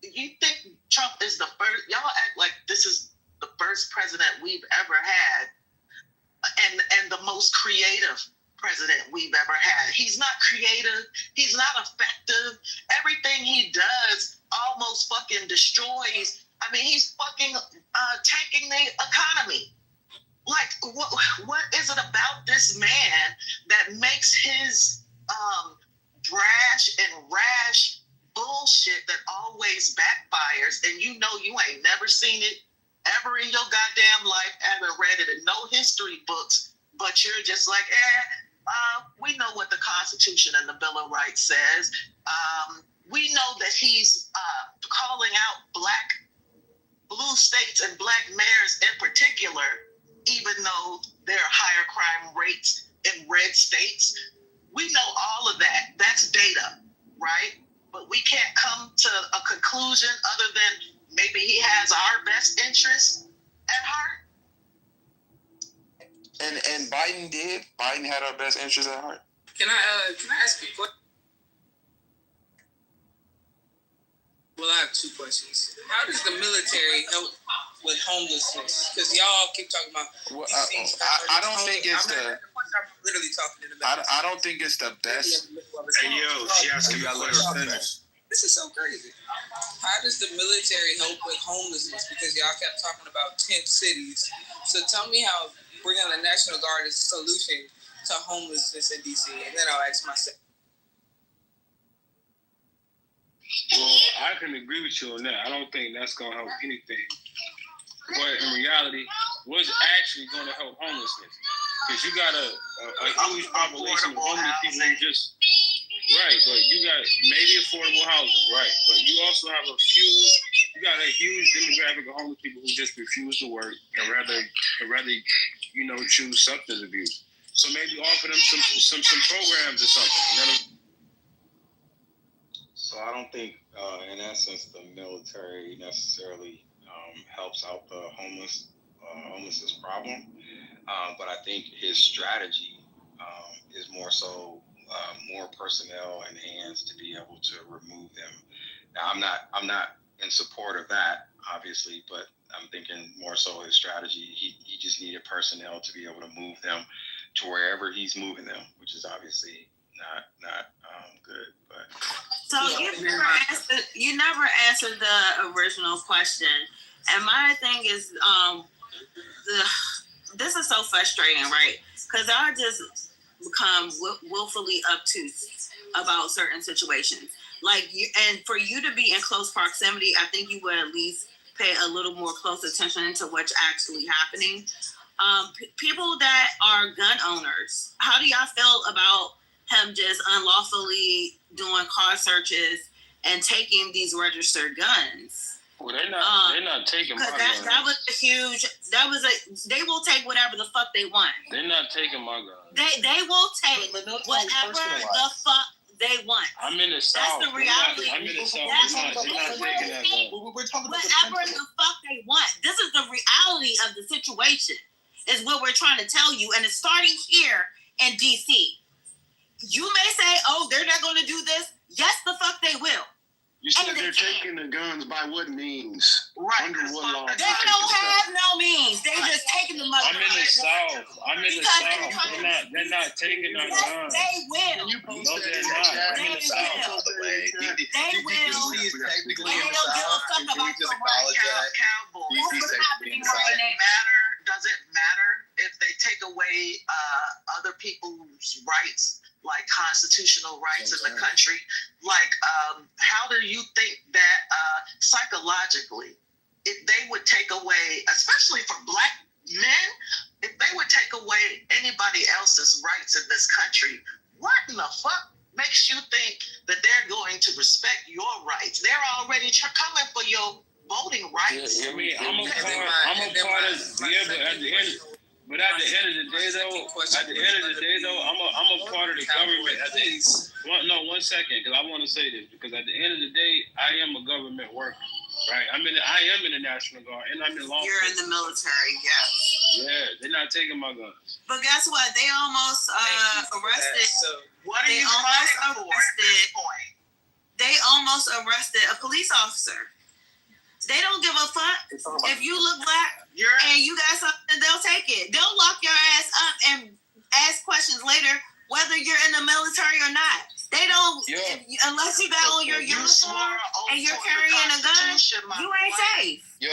you think Trump is the first? Y'all act like this is the first president we've ever had, and the most creative president we've ever had. He's not creative. He's not effective. Everything he does almost fucking destroys. I mean, he's fucking tanking the economy. Like, what is it about this man that makes his brash and rash bullshit that always backfires, and you ain't never seen it ever in your goddamn life, haven't read it in no history books, but you're just like, we know what the Constitution and the Bill of Rights says. We know that he's calling out blue states and Black mayors in particular, even though there are higher crime rates in red states. We know all of that. That's data, right? But we can't come to a conclusion other than maybe he has our best interests at heart. And Biden did. Biden had our best interests at heart. Can I ask you a question? Well, I have two questions. How does the military help with homelessness? Because y'all keep talking about. I don't think it's I'm literally talking in the middle. I don't think it's the best. Hey yo, she asked you to let her finish. This is so crazy. How does the military help with homelessness? Because y'all kept talking about tent cities. So tell me how bringing the National Guard is a solution to homelessness in DC, and then I'll ask myself. Well, I can agree with you on that. I don't think that's going to help anything. But in reality, what's actually going to help homelessness? Because you got a huge population of homeless people who just... Right, but you got maybe affordable housing, right? But you also have you got a huge demographic of homeless people who just refuse to work and rather choose substance abuse. So maybe offer them some programs or something. So I don't think, in essence, the military necessarily helps out the homelessness problem. But I think his strategy is more so more personnel and hands to be able to remove them. Now, I'm not in support of that, obviously, but I'm thinking more so his strategy. He just needed personnel to be able to move them to wherever he's moving them, which is obviously not good. But so you never answered the original question, and my thing is this is so frustrating, right? Because I just become willfully obtuse about certain situations. Like and for you to be in close proximity, I think you would at least pay a little more close attention to what's actually happening. People that are gun owners, how do y'all feel about him just unlawfully doing car searches and taking these registered guns? Well, they're not taking my guns. That was a huge. They will take whatever the fuck they want. They're not taking my guns. They will take whatever the fuck they want. I'm in the South. That's the reality. I'm in the South. They're not taking that gun. Whatever the fuck they want. This is the reality of the situation. Is what we're trying to tell you, and it's starting here in DC. You may say, "Oh, they're not going to do this." Yes, the fuck they will. You said they're taking the guns by what means? Right. Under what law? They don't have no means. They just taking the money. I'm in the South. They're not taking our guns. They will. You post No, that they're in the not. chat. I'm in the South. They will. They don't give a fuck about your rights. Cowboy. That's what's happening right now. Does it matter if they take away other people's rights, like constitutional rights in the country? Like, how do you think that psychologically, if they would take away, especially for black men, if they would take away anybody else's rights in this country, what in the fuck makes you think that they're going to respect your rights? They're already coming for your voting rights. Yeah, I mean, I'm a part of. Yeah, but at the end of the day, though, I'm a part of the government. One second, because I want to say this, because at the end of the day, I am a government worker, right? I am in the National Guard, and I'm in law enforcement. You're in the military, yes. Yeah, they're not taking my guns. But guess what? They almost arrested. What are you fighting for at this point? They almost arrested a police officer. They don't give a fuck. If you look black and you got something, they'll take it. They'll lock your ass up and ask questions later, whether you're in the military or not. They don't, unless you got on your uniform and you're carrying a gun, you ain't safe. Yo,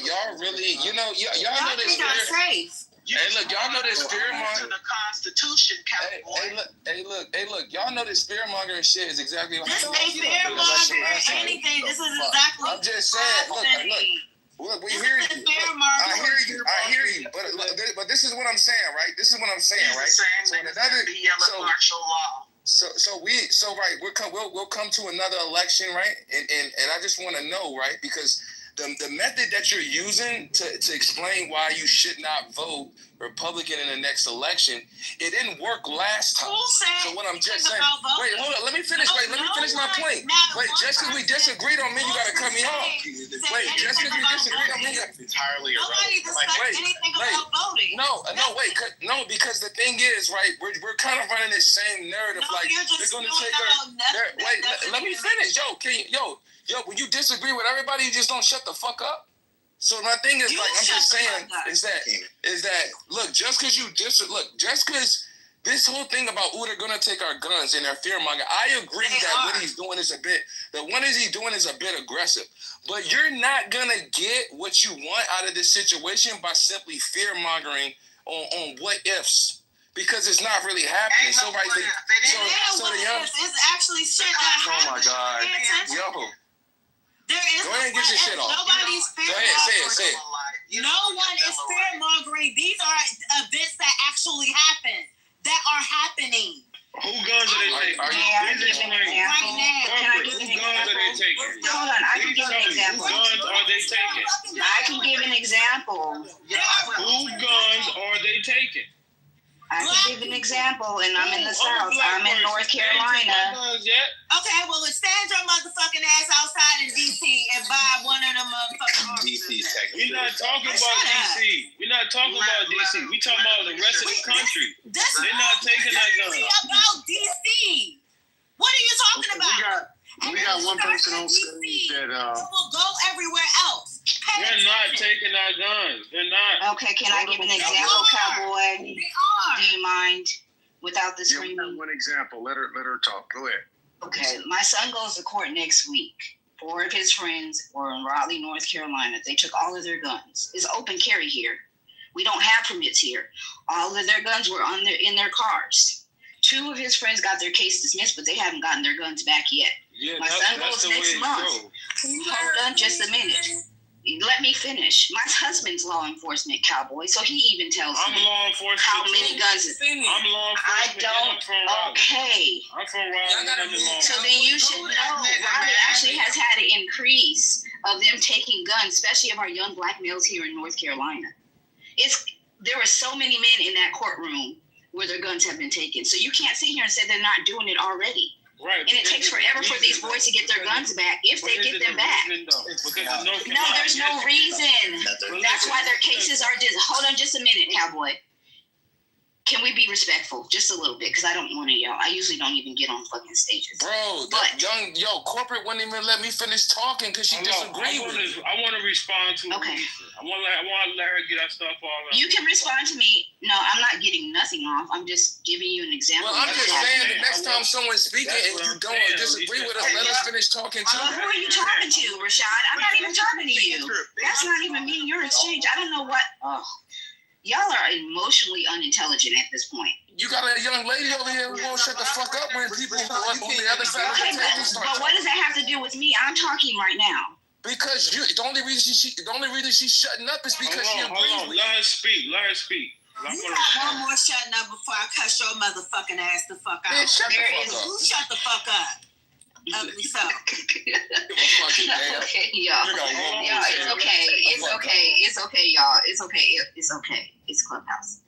y'all really, y'all know this. Y'all safe. Hey, look, y'all know this fear mongering. The Constitution, cowboy. Hey, look, y'all know this fear mongering shit is exactly what This ain't fear mongering anything. This is exactly. I'm just saying. Look, we hear you. I hear you. But this is what I'm saying, right? Right? So martial law. We'll come to another election, right? And I just want to know, right? Because the method that you're using to explain why you should not vote Republican in the next election, it didn't work last time. So what I'm just saying, wait, hold on, let me finish my point. Wait, just because we disagreed on me, you gotta cut me off. Wait, just because we disagreed on me, entirely irrelevant. No, because the thing is, right, we're kind of running this same narrative, like they're gonna take our. Wait, let me finish, Yo, when you disagree with everybody, you just don't shut the fuck up. So my thing is, like, I'm just saying, is that look, just because this whole thing about they're gonna take our guns and they're fear mongering, I agree what he's doing is a bit aggressive. But you're not gonna get what you want out of this situation by simply fear mongering on what ifs. Because it's not really happening. It's actually shit that happens. Oh my God. Yo. There is go ahead and get your shit off. Nobody's fear mongering. Say it. No one is fear mongering. These are events that actually happen, that are happening. Who guns are they taking? Who guns are they taking? Hold on, I can give an example. Who guns are they taking? I can give an example. Who guns are they taking? I can give an example, and I'm in the South. I'm in North Carolina. Okay, well, stand your motherfucking ass outside in DC and buy one of them motherfucking DC. We're not talking about DC. We're not talking about DC. We talking about the rest of the country. They're not taking that gun. About DC. What are you talking about? We got one person on stage that will go everywhere else. They're not taking our guns. They're not. Okay, can I give an example, Cowboy? They are. Do you mind? Without the screaming. Yeah, one example. Let her talk. Go ahead. Okay, my son goes to court next week. 4 of his friends were in Raleigh, North Carolina. They took all of their guns. It's open carry here. We don't have permits here. All of their guns were in their cars. 2 of his friends got their case dismissed, but they haven't gotten their guns back yet. Yeah, my son goes next month. Hold on just a minute. let me finish. My husband's law enforcement cowboy, so he even tells I'm me law enforcement. how many guns. I'm law enforcement. I don't. Okay. I'm from Raleigh. So then you should know Raleigh actually has had an increase of them taking guns, especially of our young black males here in North Carolina. There are so many men in that courtroom where their guns have been taken. So you can't sit here and say they're not doing it already. Right. And it takes forever for these boys to get their guns back, if they get them back. No, there's no reason. That's why their cases are just. Hold on just a minute, cowboy. Can we be respectful just a little bit? Because I don't want to yell. I usually don't even get on fucking stages. Bro, but corporate wouldn't even let me finish talking because she disagreed with me. I want to respond to okay. I want to let her get her stuff all out. You can respond to me. No, I'm not getting nothing off. I'm just giving you an example. Well, I'm just saying the next time someone's speaking and you don't disagree with us, let us finish talking too. Who are you talking to, Rashad? I'm not even talking to you. That's not even me. Your exchange. I don't know what. Oh. Y'all are emotionally unintelligent at this point. You got a young lady over here who won't shut the fuck up when people who are on the other side of the table start. But what does that have to do with me? I'm talking right now. Because the only reason she's shutting up is because she agrees with you. Let her speak. You got one more shutting up before I cuss your motherfucking ass the fuck out. Man, shut the fuck up. Who shut the fuck up? Ugly self. Okay, y'all. Y'all, it's okay. It's okay, y'all. It's okay. It's Clubhouse.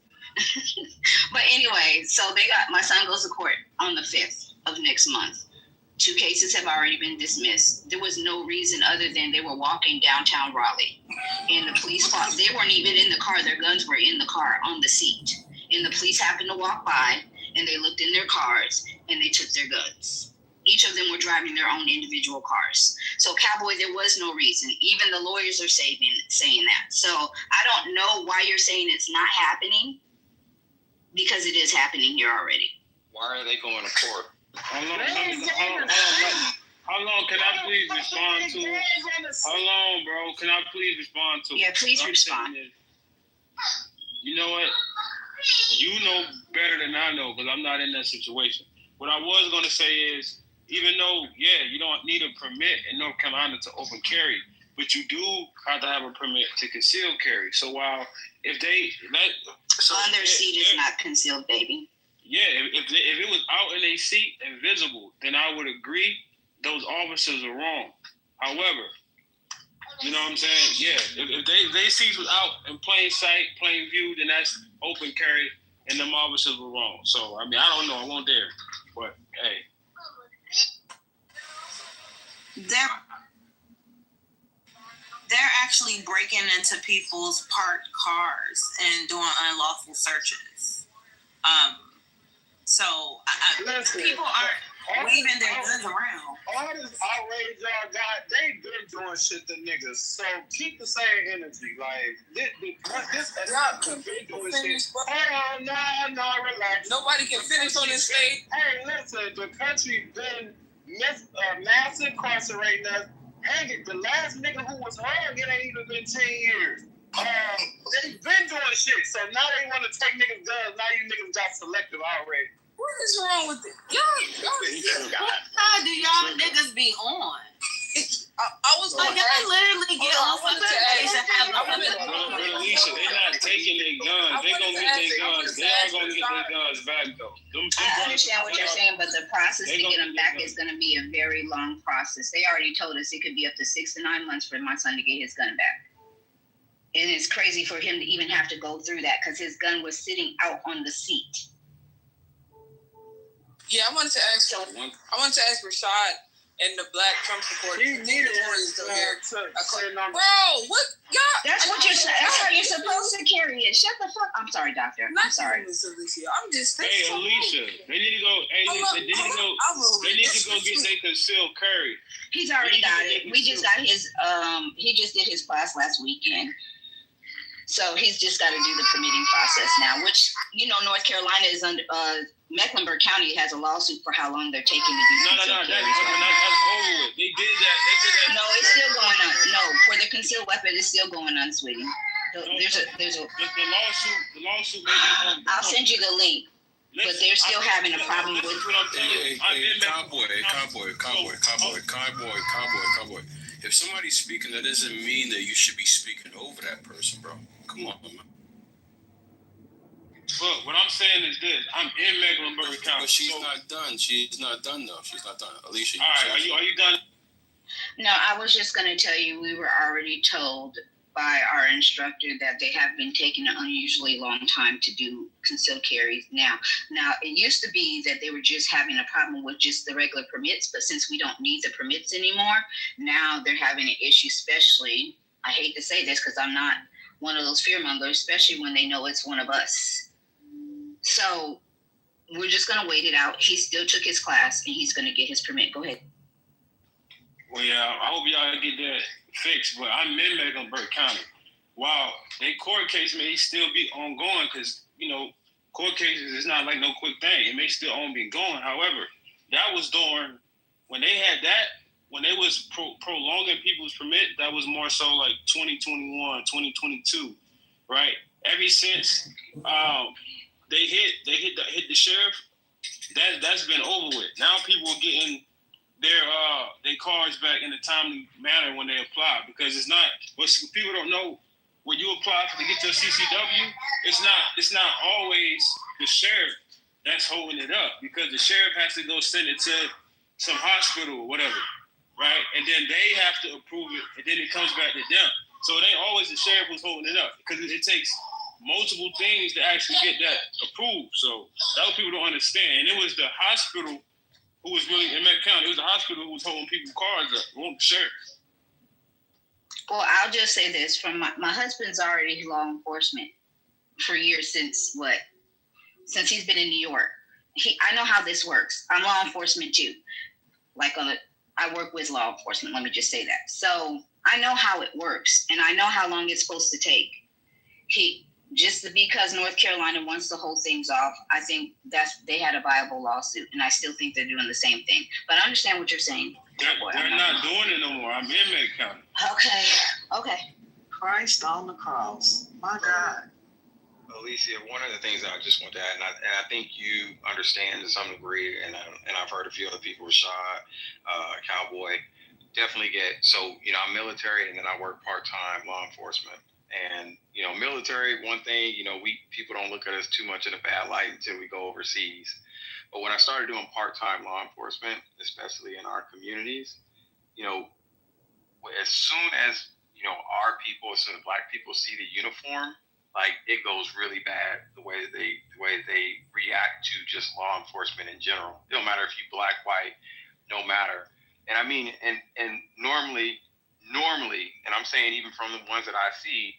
But anyway, so my son goes to court on the 5th of next month. 2 cases have already been dismissed. There was no reason other than they were walking downtown Raleigh. And the police thought they weren't even in the car. Their guns were in the car on the seat. And the police happened to walk by and they looked in their cars and they took their guns. Each of them were driving their own individual cars. So, cowboy, there was no reason. Even the lawyers are saying that. So I don't know why you're saying it's not happening, because it is happening here already. Why are they going to court? How long can I please respond to? How long, bro? Can I please respond to? Yeah, please respond. You know what? You know better than I know because I'm not in that situation. What I was going to say is, even though, you don't need a permit in North Carolina to open carry, but you do have to have a permit to conceal carry. So while if they on their seat is not concealed, baby. Yeah, if it was out in a seat and visible, then I would agree those officers are wrong. However, you know what I'm saying? Yeah, if they seats was out in plain sight, plain view, then that's open carry, and them officers were wrong. So I mean, I don't know, I won't dare, but hey. They're actually breaking into people's parked cars and doing unlawful searches. So people aren't waving their guns around. All this outrage y'all got, they been doing shit to niggas. So keep the same energy. Like this not been doing shit. Hell no, relax. Nobody can finish on this stage. Hey, listen, the country been mass incarcerating us. Hang it, the last nigga who was hung, it ain't even been 10 years. They've been doing shit, so now they want to take niggas' guns. Now you niggas got selective already. What is wrong with it? How do y'all niggas be on? I was like, I literally get on for the Alicia, they're not taking their guns. They're going to get their guns. They are going to get their guns back, though. I understand what you're saying, but the process to get them back is going to be a very long process. They already told us it could be up to 6 to 9 months for my son to get his gun back. And it's crazy for him to even have to go through that because his gun was sitting out on the seat. Yeah, I wanted to ask Rashad and the Black Trump supporters. He needed Bro, what? Y'all? That's what you're saying. That's how you're supposed to carry it. Shut the fuck. I'm sorry, doctor. I'm sorry. I'm just. Hey, Alicia, they need to go. They need to go get their concealed carry. He's already got it. We just got his. He just did his class last weekend. So he's just got to do the permitting process now, which, North Carolina is under, Mecklenburg County has a lawsuit for how long they're taking to do No, that's over with. They did that. No, it's still going on. No, for the concealed weapon, it's still going on, sweetie. There's a. The lawsuit. I'll send you the link. But they're still having a problem with. Cowboy. If somebody's speaking, that doesn't mean that you should be speaking over that person, bro. Come on, man. Look, what I'm saying is this: I'm in Mecklenburg County. But she's not done. She's not done, though. She's not done. Alicia, all right, are you done? No, I was just going to tell you we were already told by our instructor that they have been taking an unusually long time to do concealed carries now. Now, it used to be that they were just having a problem with just the regular permits, but since we don't need the permits anymore, now they're having an issue, especially, I hate to say this because I'm not one of those fearmongers, especially when they know it's one of us. So we're just going to wait it out. He still took his class and he's going to get his permit. Go ahead. Well, yeah, I hope y'all get that fixed, but I'm in Mecklenburg County. Wow, they court case may still be ongoing because, court cases is not like no quick thing. It may still be going. However, that was during, when they had that, when they was prolonging people's permit, that was more so like 2021, 2022, right? Ever since they hit the sheriff, that's been over with. Now people are getting their cars back in a timely manner when they apply, because it's not what people don't know. When you apply to get your CCW, it's not always the sheriff that's holding it up, because the sheriff has to go send it to some hospital or whatever, right? And then they have to approve it, and then it comes back to them. So it ain't always the sheriff who's holding it up, because it takes multiple things to actually get that approved. So that's what people don't understand. And it was the hospital who was really in Met County. It was the hospital who was holding people's cars up. It wasn't the sheriff. Well, I'll just say this: from my husband's already law enforcement for years since he's been in New York. I know how this works. I'm law enforcement too. I work with law enforcement. Let me just say that. So I know how it works, and I know how long it's supposed to take. Just because North Carolina wants to hold things off, I think they had a viable lawsuit, and I still think they're doing the same thing. But I understand what you're saying. They're not doing it no more. I'm in Met County. Okay. Christ on the cross. My God. Alicia, one of the things that I just want to add, and I think you understand to some degree, and I've heard a few other people, Rashad, Cowboy, definitely get, so, I'm military, and then I work part-time law enforcement. And, military, one thing, people don't look at us too much in a bad light until we go overseas. But when I started doing part-time law enforcement, especially in our communities, as soon as, our people, as soon as Black people see the uniform, it goes really bad the way they react to just law enforcement in general. It don't matter if you Black, white, no matter. And I mean, and normally, and I'm saying even from the ones that I see,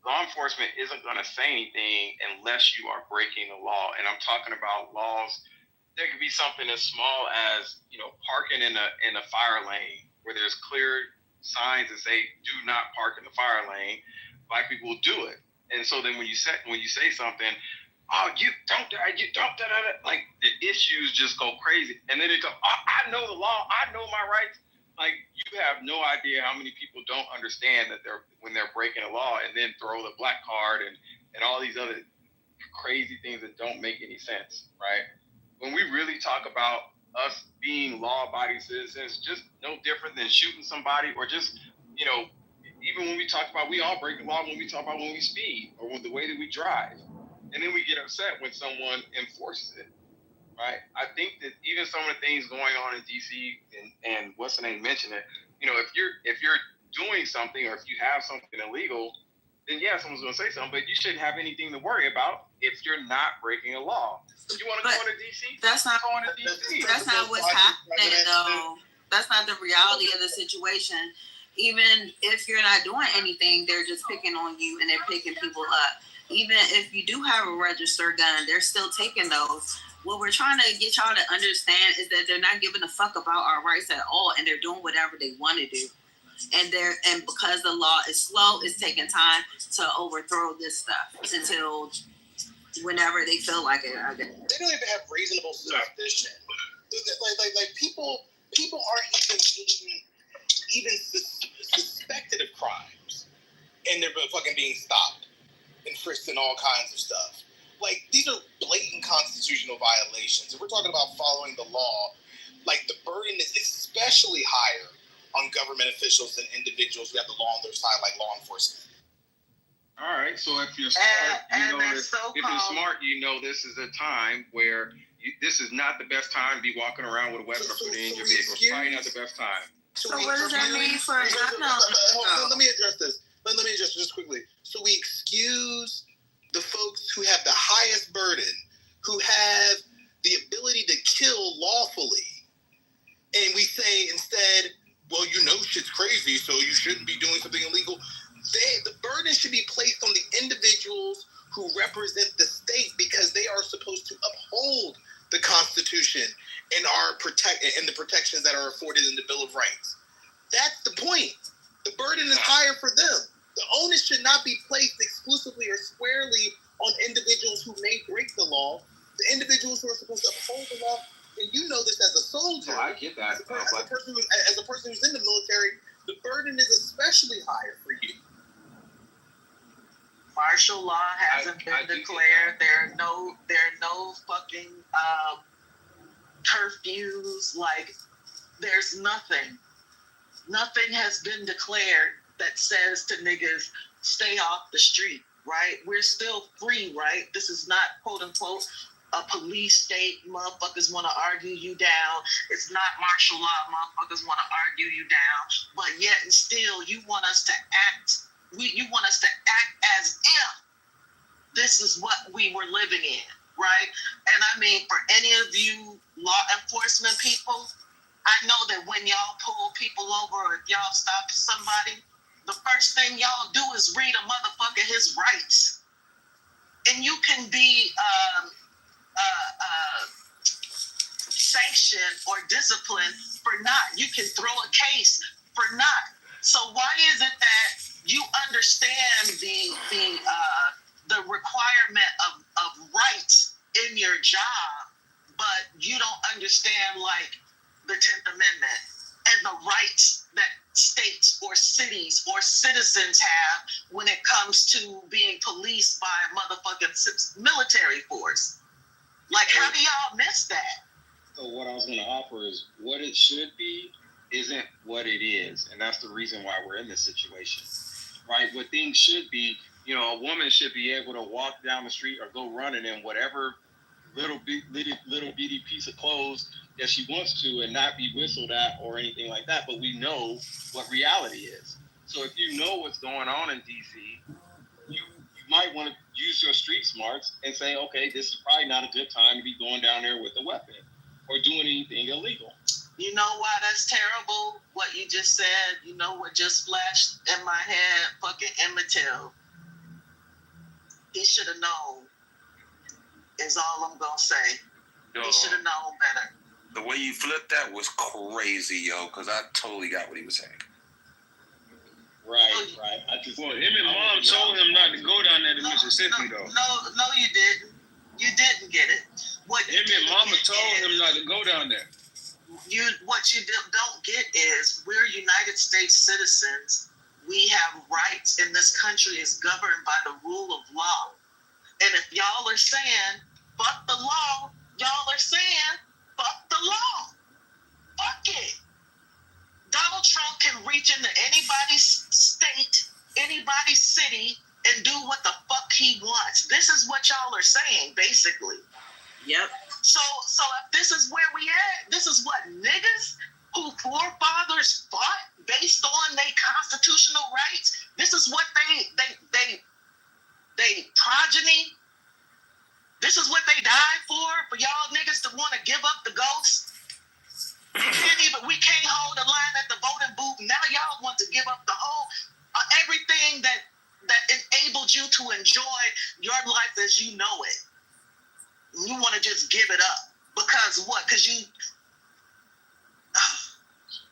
law enforcement isn't going to say anything unless you are breaking the law. And I'm talking about laws. There could be something as small as, parking in a fire lane where there's clear signs that say do not park in the fire lane. Black people will do it. And so then when you say something, oh, you don't, like the issues just go crazy. And then they go, oh, I know the law, I know my rights. Like, you have no idea how many people don't understand that when they're breaking a law, and then throw the black card and all these other crazy things that don't make any sense, right? When we really talk about us being law-abiding citizens, just no different than shooting somebody, or just, even when we talk about, we all break the law when we talk about when we speed or with the way that we drive. And then we get upset when someone enforces it. Right. I think that even some of the things going on in DC, and what's the name mentioned it, if you're doing something, or if you have something illegal, then yeah, someone's going to say something, but you shouldn't have anything to worry about if you're not breaking a law. You want to go into DC? That's not going to DC. That's not what's happening, though. That's not the reality of the situation. Even if you're not doing anything, they're just picking on you, and they're picking people up. Even if you do have a registered gun, they're still taking those. What we're trying to get y'all to understand is that they're not giving a fuck about our rights at all, and they're doing whatever they want to do. And because the law is slow, it's taking time to overthrow this stuff until whenever they feel like it. They don't even have reasonable suspicion. Like people aren't even suspected of crimes, and they're fucking being stopped and frisked and all kinds of stuff. Like, these are blatant constitutional violations. If we're talking about following the law, like, the burden is especially higher on government officials than individuals who have the law on their side, like law enforcement. All right, so if you're smart, you know this is a time where this is not the best time to be walking around with a weapon or putting it in your vehicle. It's probably not the best time. So what does that mean for a gun? Let me address this. Let me address this just quickly. So we excuse the folks who have the highest burden, who have the ability to kill lawfully, and we say instead, well, you know shit's crazy, so you shouldn't be doing something illegal. The burden should be placed on the individuals who represent the state because they are supposed to uphold the Constitution and the protections that are afforded in the Bill of Rights. That's the point. The burden is higher for them. The onus should not be placed exclusively or squarely on individuals who may break the law. The individuals who are supposed to uphold the law, and you know this as a soldier. Oh, I get that. As a person who's in the military, the burden is especially higher for you. Martial law hasn't been declared. There are no fucking curfews. Like, there's nothing. Nothing has been declared that says to niggas, stay off the street, right? We're still free, right? This is not, quote unquote, a police state. Motherfuckers want to argue you down. It's not martial law. Motherfuckers want to argue you down. But yet and still, you want us to act. You want us to act as if this is what we were living in, right? And I mean, for any of you law enforcement people, I know that when y'all pull people over or if y'all stop somebody, the first thing y'all do is read a motherfucker his rights. And you can be sanctioned or disciplined for not. You can throw a case for not. So why is it that you understand the requirement of rights in your job, but you don't understand like the 10th Amendment and the rights that states or cities or citizens have when it comes to being policed by a motherfucking military force? Like, how do y'all miss that? So what I was going to offer is what it should be isn't what it is, and that's the reason why we're in this situation, right? What things should be, you know, a woman should be able to walk down the street or go running in whatever little bitty piece of clothes that she wants to and not be whistled at or anything like that. But we know what reality is. So if you know what's going on in DC, you might want to use your street smarts and say, okay, this is probably not a good time to be going down there with a weapon or doing anything illegal. You know why that's terrible? What you just said. You know what just flashed in my head? Fucking Emmett Till. He should have known. Is all I'm gonna say. He should have known better. The way you flipped that was crazy, yo, because I totally got what he was saying. Right. Well, him and mom told him not to go down there to Mississippi, though. No, you didn't. You didn't get it. Him and mama told him not to go down there. What you don't get is we're United States citizens. We have rights, and this country is governed by the rule of law. And if y'all are saying, fuck the law, y'all are saying, fuck the law. Fuck it. Donald Trump can reach into anybody's state, anybody's city, and do what the fuck he wants. This is what y'all are saying, basically. Yep. So if this is where we at, this is what niggas who forefathers fought based on their constitutional rights. This is what they progeny. This is what they died for y'all niggas to want to give up the ghost. We can't hold the line at the voting booth. Now y'all want to give up the whole everything that enabled you to enjoy your life as you know it. You want to just give it up because what? Because you.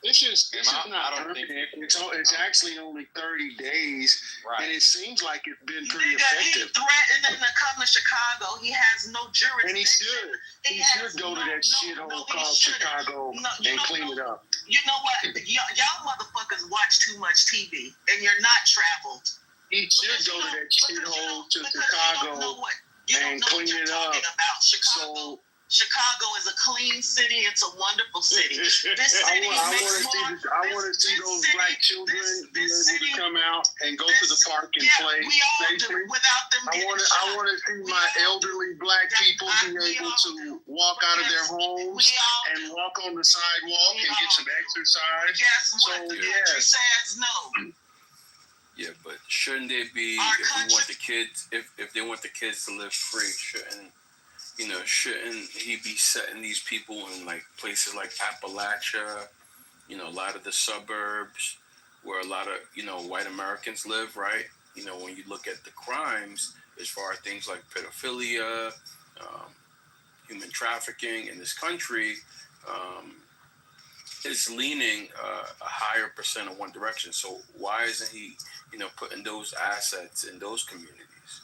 This is not perfect. It's actually only 30 days, and it seems like it's been pretty effective. He threatened to come to Chicago. He has no jurisdiction. And he should go to that shithole called Chicago and clean it up. You know what? Y'all motherfuckers watch too much TV, and you're not traveled. He should go to that shithole to Chicago and clean it up. Chicago is a clean city. It's a wonderful city. This city I want to see those black children be able to come out and go to the park and play safely. Without them I want to see my elderly black people be able to walk out of their homes and walk on the sidewalk and get some exercise. Guess what? The country says no. Yeah, but shouldn't they be, if we want the kids, if they want the kids to live free, shouldn't he be setting these people in like places like Appalachia, a lot of the suburbs where a lot of, white Americans live, right? When you look at the crimes as far as things like pedophilia, human trafficking in this country, is leaning a higher percent in one direction. So why isn't he, putting those assets in those communities,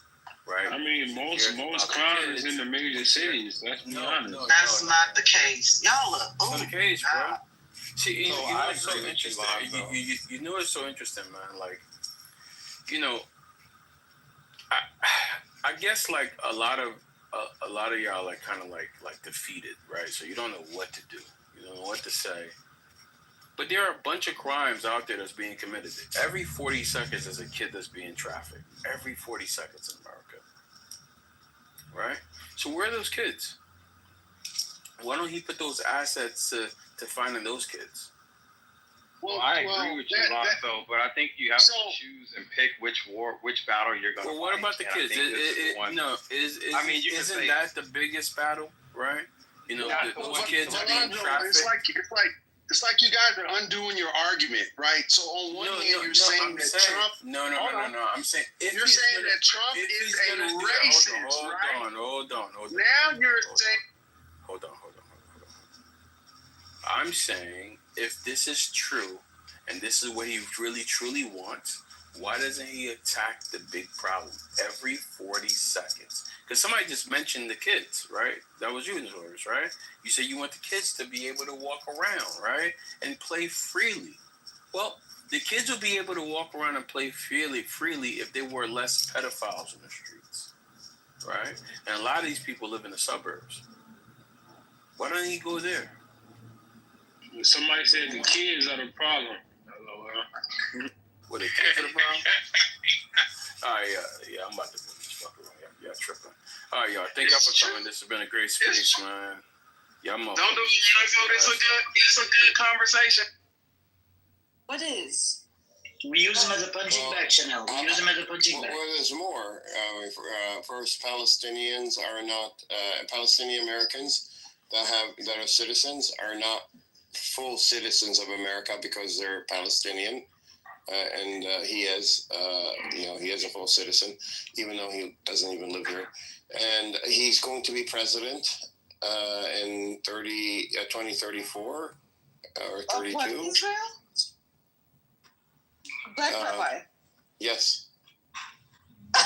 right? I mean, most crime is in the major cities. Let's be honest. That's not the case. Y'all are. That's not the case, bro. See, you know it's so interesting. You know it's so interesting, man. Like, I guess like a lot of y'all like kind of like defeated, right? So you don't know what to do. You don't know what to say. But there are a bunch of crimes out there that's being committed. Every 40 seconds is a kid that's being trafficked. Every 40 seconds in America. Right? So where are those kids? Why don't he put those assets to finding those kids? Well, I agree with you, Lonzo, but I think you have to choose and pick which battle you're going to fight. Well, what about the kids? Isn't that the biggest battle, right? Those kids are being trafficked. It's like you guys are undoing your argument, right? So on one hand, you're saying that Trump. No. I'm saying you're saying that Trump is a racist, right? Hold on. Now you're saying. Hold on. I'm saying if this is true, and this is what he really truly wants, why doesn't he attack the big problem every 40 seconds? Because somebody just mentioned the kids, right? That was you, Norris, right? You said you want the kids to be able to walk around, right? And play freely. Well, the kids will be able to walk around and play freely if there were less pedophiles in the streets, right? And a lot of these people live in the suburbs. Why don't he go there? Somebody said the kids are the problem. What, the kids are the problem? All right, yeah, I'm about to put this fucker on. Yeah, tripping. All right, y'all. Thank y'all for coming. This has been a great space, man. Yeah, I'm Don't do it. It's a good conversation. What is? We use them as a punching bag, Chanel. We use them as a punching bag. Well, there's more. First, Palestinians are not Palestinian Americans that are citizens are not full citizens of America because they're Palestinian. And he is a full citizen, even though he doesn't even live here. And he's going to be president in 2034 or 32. What, Israel? Black Rabbi? Yes.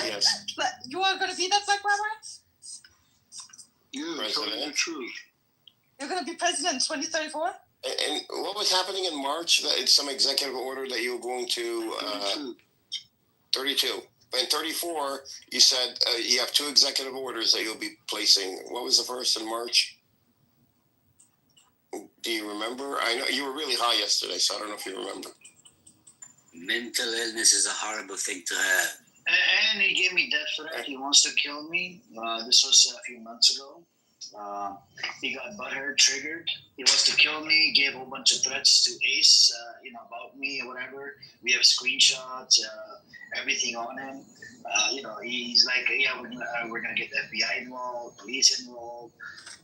Yes. But you are going to be that Black Rabbi? Yeah, president. True. You're going to be president in 2034? And what was happening in March? It's some executive order that you were going to 32. But in 34, you said you have 2 executive orders that you'll be placing. What was the first in March? Do you remember? I know you were really high yesterday, so I don't know if you remember. Mental illness is a horrible thing to have. And he gave me death threat. He wants to kill me. This was a few months ago. He got butthurt, triggered. He wants to kill me. Gave a whole bunch of threats to Ace, about me or whatever. We have screenshots, everything on him. He's like, yeah, we're gonna get the FBI involved, police involved.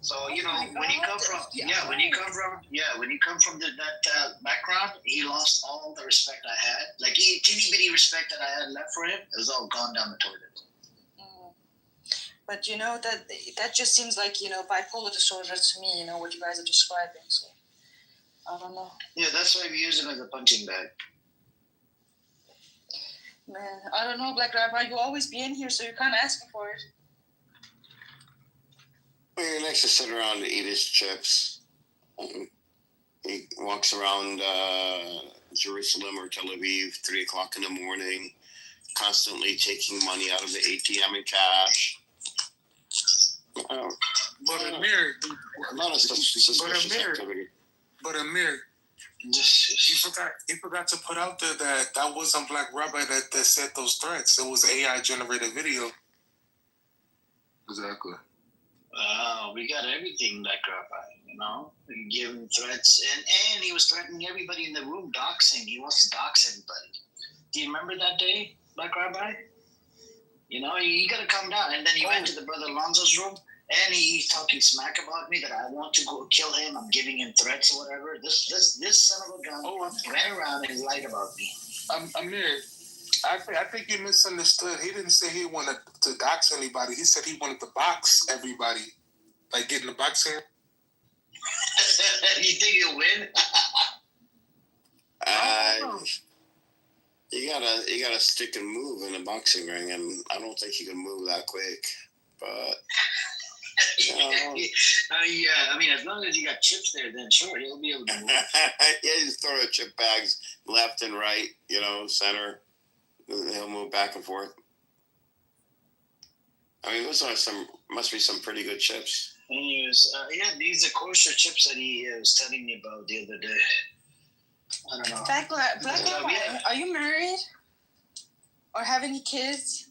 So when you come from that background, he lost all the respect I had. Like teeny bitty respect that I had left for him, it was all gone down the toilet. But that just seems like, bipolar disorder to me, what you guys are describing. So I don't know. Yeah, that's why we use him as a punching bag. Man, I don't know, Black Rabbi. You always be in here, so you're kind of asking for it. He likes to sit around and eat his chips. He walks around Jerusalem or Tel Aviv 3 o'clock in the morning, constantly taking money out of the ATM and cash. But Amir, a lot of suspicious activity. But Amir, he forgot to put out there that wasn't Black Rabbi that said those threats. It was AI generated video. Exactly. We got everything, Black Rabbi. You know, we give him threats, and he was threatening everybody in the room, doxing. He wants to dox everybody. Do you remember that day, Black Rabbi? You know, you got to calm down. And then he went to the brother Alonzo's room, and he's talking smack about me that I want to go kill him. I'm giving him threats or whatever. This son of a gun ran around and lied about me. Amir, I think you misunderstood. He didn't say he wanted to dox anybody. He said he wanted to box everybody, like get in the boxing. You think he'll win? You gotta stick and move in a boxing ring, and I don't think he can move that quick. But I mean, as long as you got chips there, then sure, he'll be able to move. Yeah, just throw the chip bags left and right, center. He'll move back and forth. I mean, those must be some pretty good chips. Anyways, these are kosher chips that he was telling me about the other day. I don't know. Black Rabbi, are you married? Or have any kids?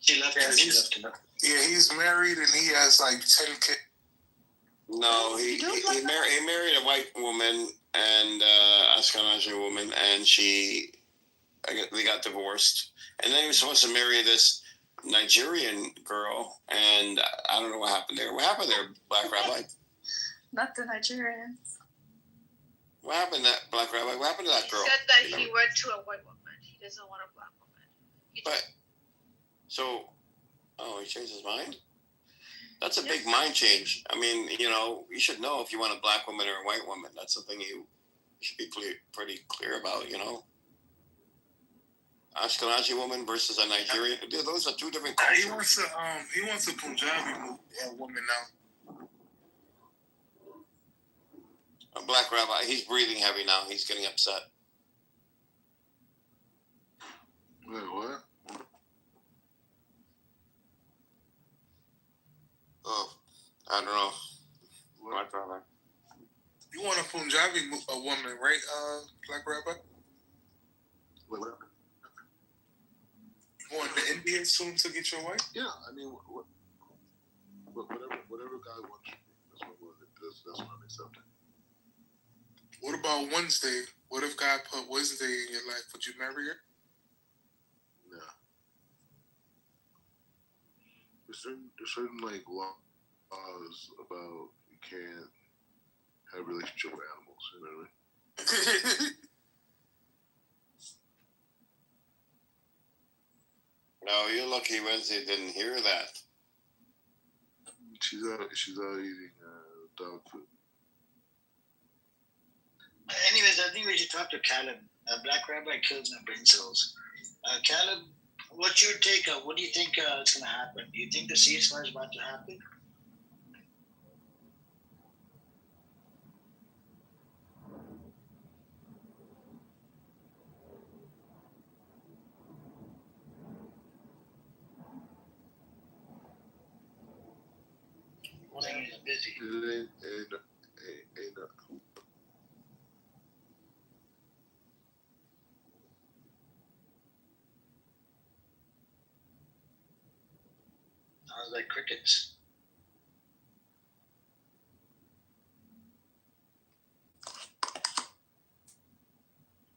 She left him. Yeah, he's married and he has like 10 kids. No, he married a white woman and Ashkenazi woman, and they got divorced. And then he was supposed to marry this Nigerian girl, and I don't know what happened there. What happened there, Black Rabbi? Not the Nigerians. What happened to that, Black Rabbi? What happened to that girl? He said that he went to a white woman. He doesn't want a black woman. He changed his mind? That's a big mind change. I mean, you should know if you want a black woman or a white woman. That's something you should be pretty clear about, Ashkenazi woman versus a Nigerian. Those are two different cultures. He wants a Punjabi woman now. A Black Rabbi. He's breathing heavy now. He's getting upset. Wait, what? Oh, I don't know. Black Rabbi. You want a Punjabi woman, right, Black Rabbi? Wait, what happened? You want the Indian soon to get your wife? Yeah, I mean, whatever guy wants you, that's what I'm accepting. What about Wednesday? What if God put Wednesday in your life? Would you marry her? No. There's certain like laws about you can't have a relationship with animals. You know what I mean? No, you're lucky Wednesday didn't hear that. She's out eating dog food. Anyways, I think we should talk to Caleb. Black Rabbi kills my brain cells. Caleb, what's your take? What do you think is going to happen? Do you think the ceasefire is about to happen? He's busy. Sounds like crickets.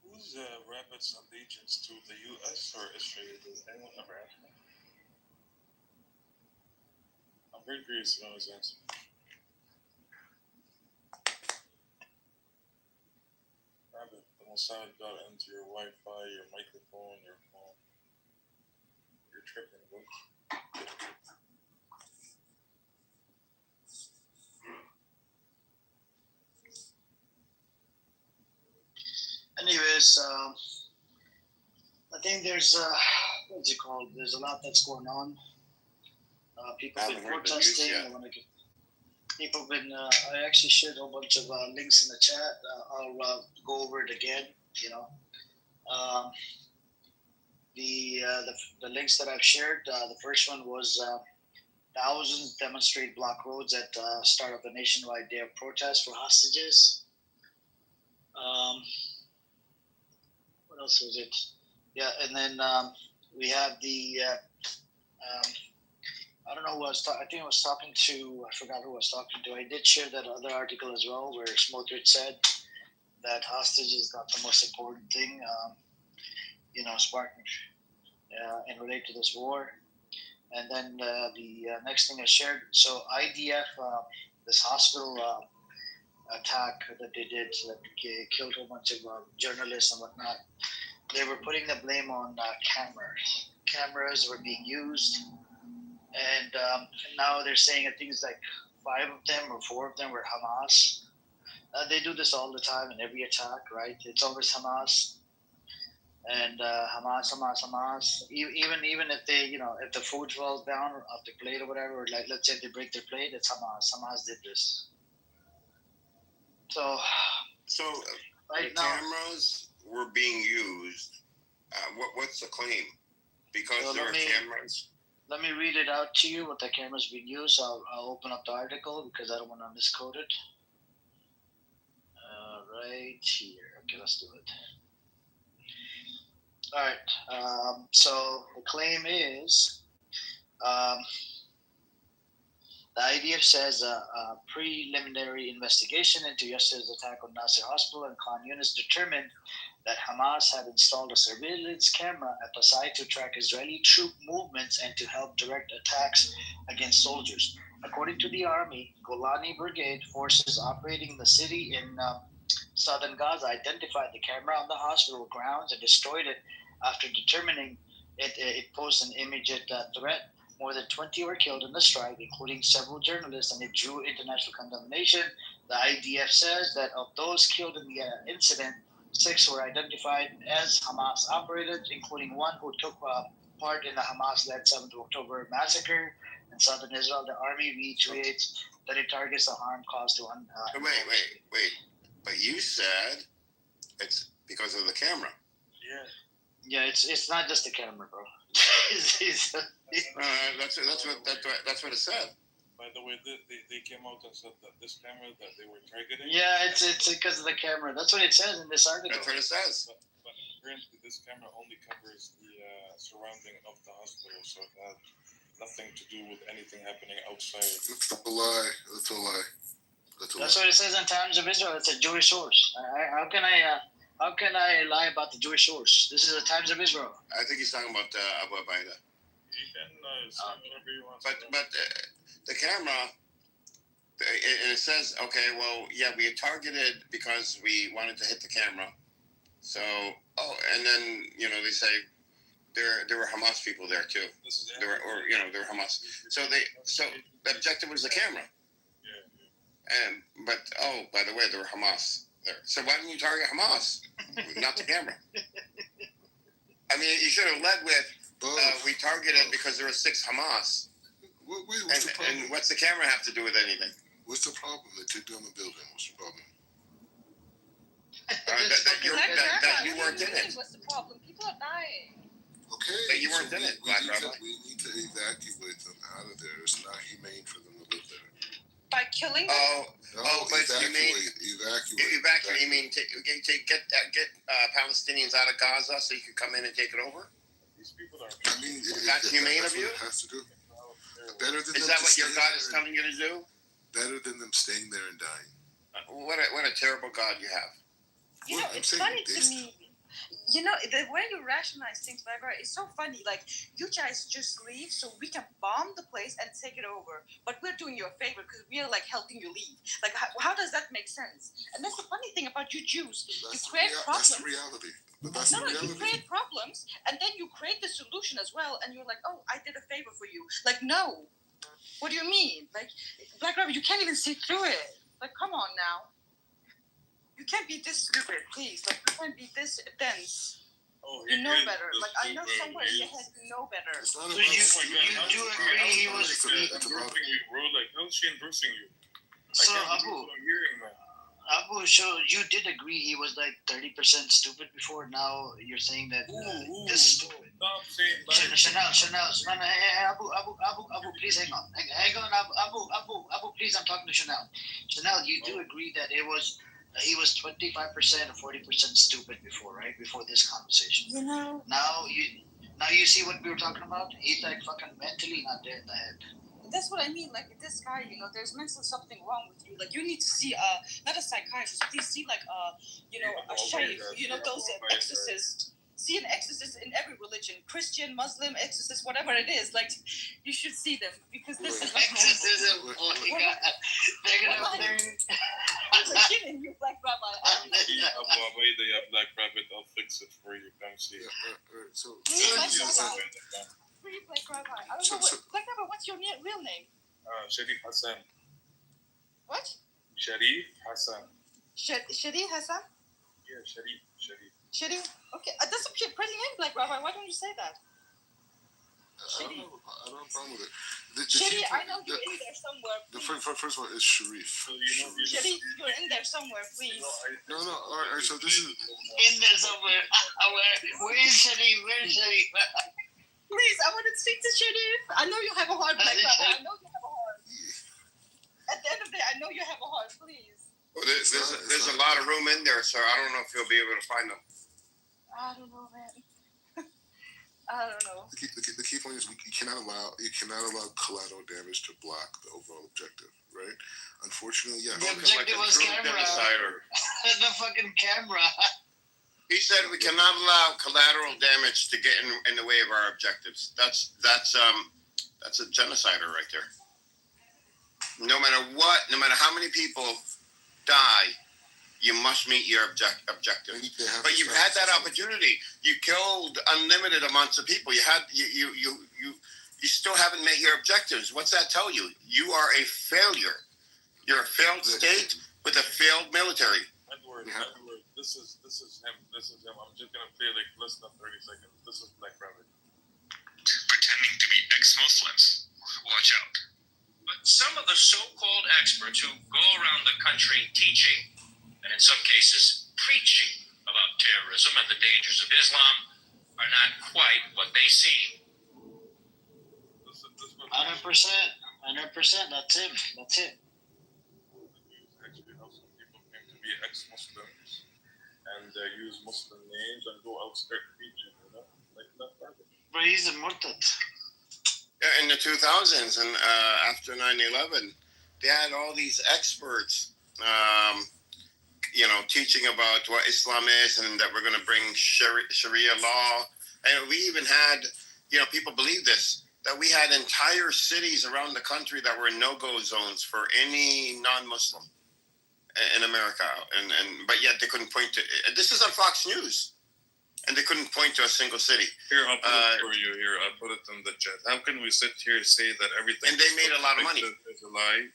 Who's Rabbit's allegiance to the U.S. or Israel? Does anyone ever ask me? I'm very curious to know his answer. Rabbit, the Mossad got into your Wi-Fi, your microphone, your phone. You're tripping, bro. Anyways, I think there's what's it called? There's a lot that's going on. People have been protesting. People have been. I actually shared a whole bunch of links in the chat. I'll go over it again. The links that I've shared. The first one was Thousands demonstrate block roads at start of the nationwide day of protest for hostages. What else was it? Yeah, and then we have the I don't know who I was talking. I think I was talking to. I forgot who I was talking to. I did share that other article as well, where Smotrich said that hostage is not the most important thing. Sparking and relate to this war. And then the next thing I shared. So IDF, this hospital attack that they did that killed a whole bunch of journalists and whatnot. They were putting the blame on cameras. Cameras were being used. And now they're saying I think it's like 5 of them or 4 of them were Hamas. They do this all the time in every attack, right? It's always Hamas. And Hamas. Even if they, if the food falls down off the plate or whatever, or like let's say they break their plate, it's Hamas. Hamas did this. So right now, cameras were being used. What's the claim? Because there are cameras. Let me read it out to you what the camera's being used. I'll open up the article because I don't want to misquote it. Right here. Okay, let's do it. All right. So the claim is the IDF says a preliminary investigation into yesterday's attack on Nasser Hospital and Khan Yunis determined that Hamas had installed a surveillance camera at the site to track Israeli troop movements and to help direct attacks against soldiers. According to the army, Golani Brigade forces operating in the city in southern Gaza identified the camera on the hospital grounds and destroyed it after determining it posed an immediate threat. More than 20 were killed in the strike, including several journalists, and it drew international condemnation. The IDF says that of those killed in the incident, 6 were identified as Hamas operators, including one who took part in the Hamas-led 7th of October massacre in southern Israel. The army reiterates that it targets the harm caused to Wait. But you said it's because of the camera. Yeah, it's not just the camera, bro. That's what it said. By the way, they came out and said that this camera that they were targeting. Yeah, it's because of the camera. That's what it says in this article. That's what it says. But apparently, this camera only covers the surrounding of the hospital, so it had nothing to do with anything happening outside. That's a lie. That's what it says in Times of Israel. It's a Jewish source. How can I lie about the Jewish source? This is the Times of Israel. I think he's talking about Abu Baida. You can say whatever you want. But the camera, it says, okay, well, yeah, we targeted because we wanted to hit the camera. So, and then they say there were Hamas people there too. There were Hamas. So the objective was the camera. But by the way, there were Hamas there. So why didn't you target Hamas, not the camera? I mean, you should have led with we targeted because there were 6 Hamas. What's the problem? And what's the camera have to do with anything? What's the problem? They took down the building. What's the problem? That you weren't in it. What's the problem? People are dying. Okay. But you weren't in it, Black Rabbi. We need to evacuate them out of there. It's not humane for them to live there. By killing them? But evacuate. You mean get Palestinians out of Gaza so you can come in and take it over? These people are. I mean, that's humane of you. What it has to do. Better than is that what your God is telling you to do? Better than them staying there and dying. What a terrible God you have. It's funny to me. The way you rationalize things, Barbara, is so funny. Like, you guys just leave so we can bomb the place and take it over. But we're doing you a favor because we are, helping you leave. Like, how does that make sense? And that's the funny thing about you Jews. You create problems. That's the reality. But that's the reality. You create problems, and then you create the solution as well, and you're like, oh, I did a favor for you. Like, no. What do you mean? Like, Black Rabbit, you can't even see through it. Like, come on now. You can't be this stupid, please. Like, you can't be this dense. You know better. Like, I know somewhere in your head you know better. So you do agree he was endorsing you, bro? Like, how's she endorsing you? So Abu, so you did agree he was like 30% stupid before. Now you're saying that this is stupid. Stop saying Chanel, hey, Abu, please hang on, Abu, please, I'm talking to Chanel. Chanel, you do agree that he was 25% or 40% stupid before, right? Before this conversation. You know. Now you see what we were talking about. He's like fucking mentally not there in the head. That's what I mean. Like this guy, there's mentally something wrong with you. Like you need to see not a psychiatrist, please see like a shaykh. Those exorcists. See an exorcist in every religion, Christian, Muslim, exorcist, whatever it is. Like, you should see them because this is like exorcism. Oh my God! They're gonna. I'm kidding you, Black Rabbi. Black Rabbit, I'll fix it for you. Come see. So. Free Black Rabbi. I don't know Black Rabbi. What's your real name? Sharif Hassan. What? Sharif Hassan. Sharif Hassan? Yeah, Sharif. Sharif? Okay, that's a pretty name, Black Rabbi. Why don't you say that? I don't have a problem with it. Sharif, I know you're in there somewhere. Please. The first one is Sharif. Sharif, you're in there somewhere, please. No. All right. So this is in there somewhere. Where is Sharif? Please, I want to speak to Sharif. I know you have a heart, Black Rabbi. I know you have a heart. At the end of the day, I know you have a heart. Please. Well, there's a lot of room in there, sir. I don't know if you'll be able to find them. I don't know, man. I don't know. The key point is you cannot allow collateral damage to block the overall objective, right? Unfortunately, yes. The objective was camera. The fucking camera. He said we cannot allow collateral damage to get in the way of our objectives. That's a genocider right there. No matter what, no matter how many people die, you must meet your objective. But you've had that opportunity. You killed unlimited amounts of people. You still haven't met your objectives. What's that tell you? You are a failure. You're a failed state with a failed military. Edward, this is him. I'm just gonna play like less than 30 seconds. This is Black Rabbit. Pretending to be ex-Muslims. Watch out. But some of the so-called experts who go around the country teaching, and in some cases preaching about terrorism and the dangers of Islam are not quite what they seem. 100%. That's him. Actually, how some people claim to be ex-Muslims and use Muslim names and go out start preaching, like Black Rabbit. But he's a murtad. Yeah, in the 2000s and after 9/11, they had all these experts, teaching about what Islam is and that we're going to bring Sharia law. And we even had, people believe this, that we had entire cities around the country that were no-go zones for any non-Muslim in America. But yet they couldn't point to it. This is on Fox News. And they couldn't point to a single city. Here, I'll put it for you. Here, I'll put it in the chat. How can we sit here and say that everything... And they made a lot of money. ...is a lie,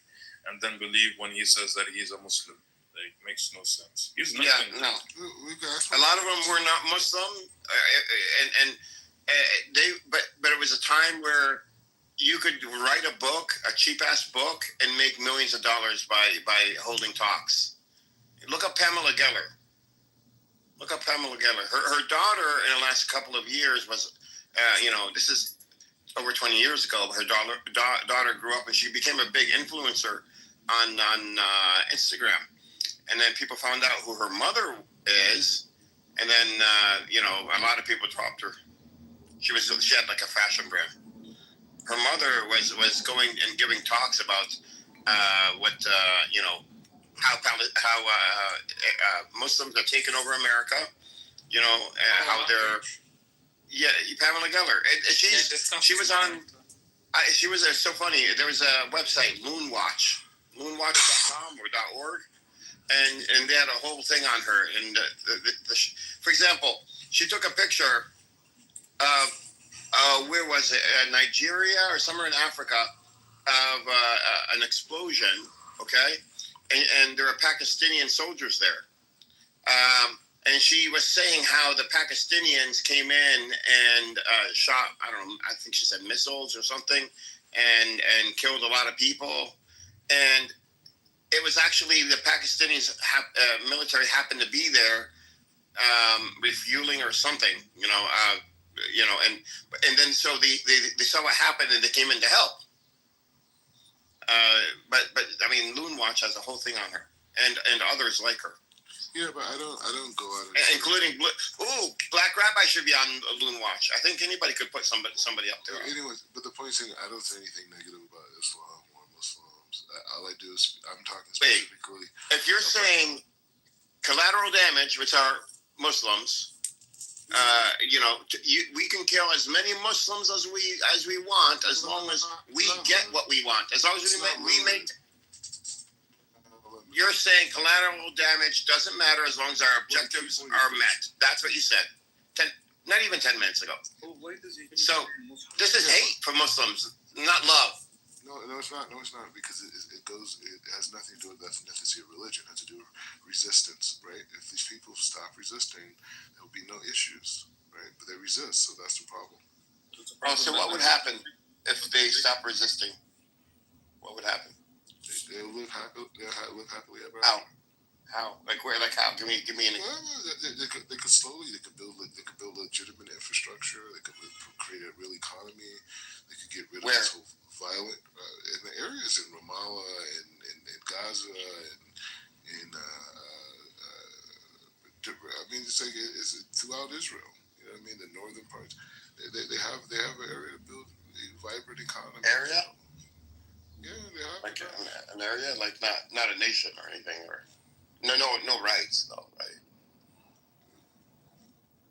and then believe when he says that he's a Muslim? It makes no sense. He's nothing. Yeah, no. A lot of them were not Muslim, but it was a time where you could write a book, a cheap-ass book, and make millions of dollars by holding talks. Look up Pamela Geller. Her daughter in the last couple of years was, this is over 20 years ago. Her daughter grew up and she became a big influencer on Instagram. And then people found out who her mother is. And then, a lot of people dropped her. She had like a fashion brand. Her mother was going and giving talks about how Muslims are taking over America, how they're, Pamela Geller. She was on, it's so funny. There was a website, moonwatch.com or .org, and they had a whole thing on her. And for example, she took a picture of, where was it, Nigeria or somewhere in Africa, of an explosion, okay? And there are Pakistani soldiers there. And she was saying how the Pakistanians came in and shot, I think she said missiles or something, and killed a lot of people. And it was actually the Pakistani military happened to be there refueling or something, and then so they saw what happened and they came in to help. But I mean, Loon Watch has a whole thing on her and others like her. Yeah, but I don't go out including Black Rabbi should be on Loon Watch. I think anybody could put somebody up there. Anyways, but the point is, I don't say anything negative about Islam or Muslims. All I do is I'm talking specifically. If you're saying collateral damage, which are Muslims, we can kill as many Muslims as we want, as long as we get what we want. As long as we make. You're saying collateral damage doesn't matter as long as our objectives are met. That's what you said. Not even 10 minutes ago. So this is hate for Muslims, not love. No, it's not. No, it's not, because it has nothing to do with ethnicity or religion. It has to do with resistance, right? If these people stop resisting, there will be no issues, right? But they resist, so that's the problem. So what would happen if they stop resisting? What would happen? They'll live happily ever after. How? Like where? Like how? Give me an. They could slowly. They could build legitimate infrastructure. They could create a real economy. They could get rid of this whole violent in the areas in Ramallah and Gaza and I mean, it's like it's throughout Israel. You know what I mean? The northern parts. They have an area to build a vibrant economy. Area. Yeah, they have like an area, like not a nation or anything, or no rights, though, right?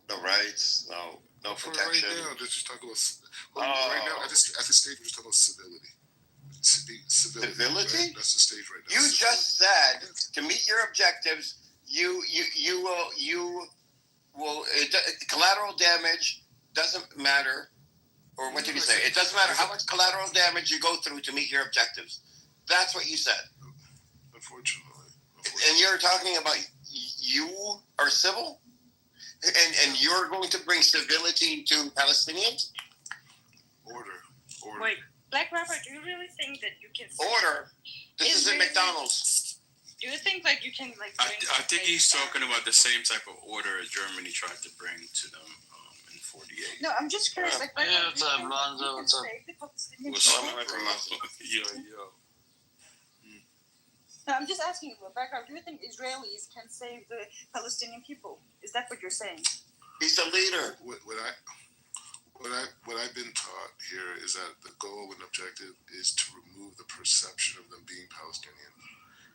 No rights, no protection. Right now, just talk about. Right now, at this stage, we're just talking about civility. Civility? Right? That's the stage right now. You just said to meet your objectives, you will. Collateral damage doesn't matter. Or what did you say? It doesn't matter how much collateral damage you go through to meet your objectives. That's what you said. Unfortunately. And you're talking about you are civil? And you're going to bring civility to Palestinians? Order. Wait, Black Rabbi, do you really think that you can... Order? This isn't McDonald's. Do you think you can I think he's talking about the same type of order Germany tried to bring to them. 48. No, I'm just curious. What's up, Lonzo? What's up? What's up? Yo. No, I'm just asking you, background. Do you think Israelis can save the Palestinian people? Is that what you're saying? He's the leader. What I've been taught here is that the goal and objective is to remove the perception of them being Palestinian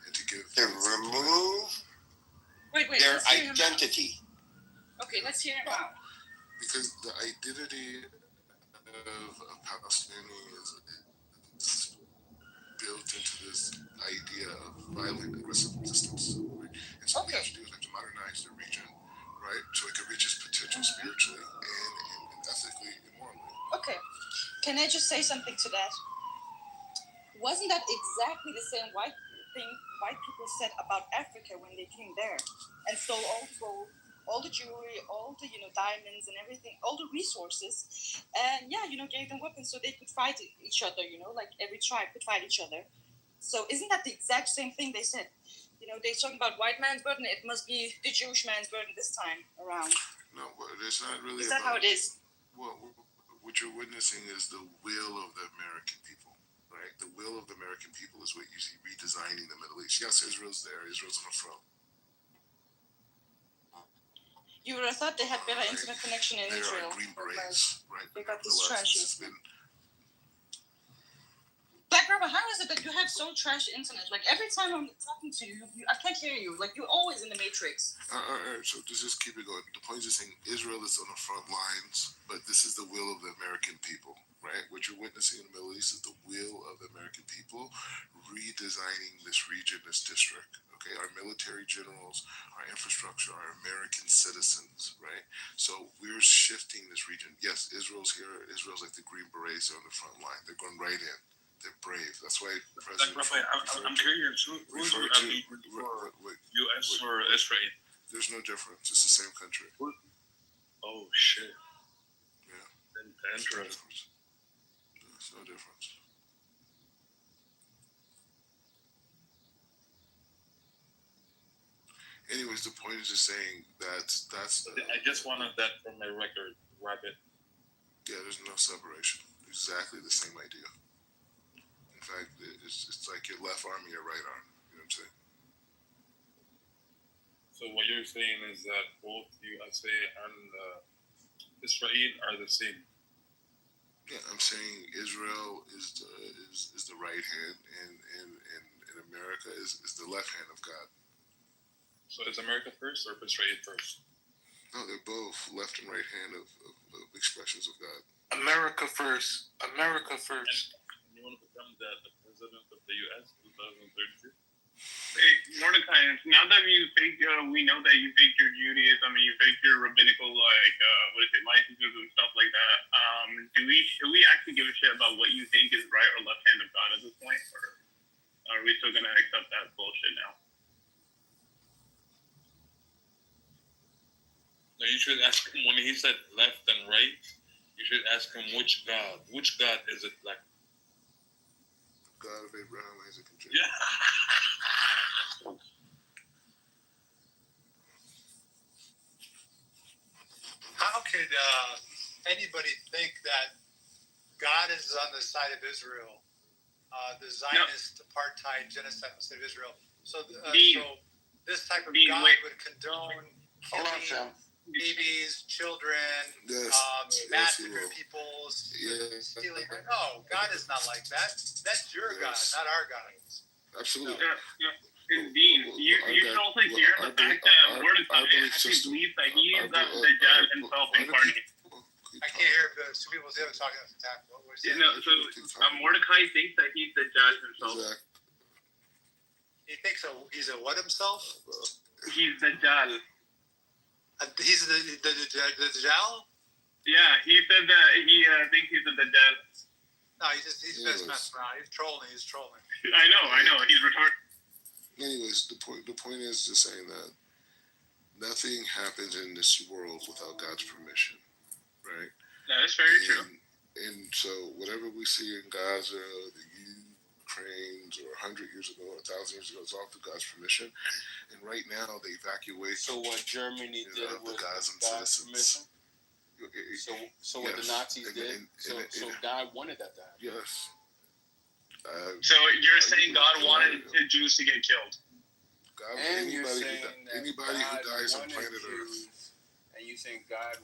and to give remove their identity. Okay, let's hear him out. Because the identity of a Palestinian is built into this idea of violent, aggressive resistance. Right? And so what we have to do is to modernize the region, right? So it can reach its potential spiritually and ethically and morally. Okay. Can I just say something to that? Wasn't that exactly the same white people said about Africa when they came there and stole all the gold, all the jewelry, all the diamonds and everything, all the resources, and gave them weapons so they could fight each other. Like every tribe could fight each other. So isn't that the exact same thing they said? They're talking about white man's burden. It must be the Jewish man's burden this time around. No, it's not really. Is that how it is? Well, what you're witnessing is the will of the American people, right? The will of the American people is what you see redesigning the Middle East. Yes, Israel's there. Israel's on the throne. You would have thought they had better internet connection in Israel. Green Berets, right? They got this trashy. Black Rabbi, how is it that you have so trash internet? Like every time I'm talking to you, I can't hear you. Like you're always in the matrix. All right, so just keep it going. The point is saying Israel is on the front lines, but this is the will of the American people, right? What you're witnessing in the Middle East is the will of the American people redesigning this region, this district. Okay, our military generals, our infrastructure, our American citizens, right? So we're shifting this region. Yes, Israel's here. Israel's like the Green Berets. They're on the front line. They're going right in. They're brave. That's why President Trump I'm curious. Who's U.S. or Israel? There's no difference. It's the same country. Oh shit. Yeah. Interesting. There's no difference. Anyways, the point is just saying that's. I just wanted that for my record, Rabbit. Yeah, there's no separation. Exactly the same idea. In fact, it's like your left arm and your right arm. You know what I'm saying? So what you're saying is that both USA and Israel are the same. Yeah, I'm saying Israel is the right hand, and America is the left hand of God. So is America first or Israel first? No, they're both left and right hand of expressions of God. America first. America first. And you want to become the president of the U.S. 2032? Hey, Mordecai, now that we know that you faked your Judaism and you faked your rabbinical, licenses and stuff like that, should we actually give a shit about what you think is right or left hand of God at this point? Or are we still going to accept that bullshit now? No, you should ask him when he said left and right, you should ask him which God. Which God is it like? God of Abraham, Isaac, and Jacob. Yeah. How could anybody think that God is on the side of Israel, the Zionist apartheid genocide on the side of Israel? So this type of God would condone killing babies, children, massacre people, stealing. No, God is not like that. That's your God, not our God. Absolutely. Dean, you don't think you're the fact that Mordecai actually believes that he is the judge himself incarnate. I can't hear two people talking at the time. Mordecai thinks that he's the judge himself. Exactly. He thinks he's a what himself? He's the judge. He's the Dajjal? Yeah, he said that he thinks he's the Dajjal. No, he's just messing around. He's trolling. I know. He's retarded. Anyways, the point is just saying that nothing happens in this world without God's permission, right? That is very true. And so whatever we see in Gaza, the Ukraine, or 100 years ago, 1,000 years ago, it's all through God's permission. And right now, they evacuate. So what Germany did the was Gazan God's citizens. permission? So what the Nazis did, so God wanted that to happen. Yes. So you're saying God wanted Jews to get killed? God, And anybody you're saying who dies on planet Earth. And you think God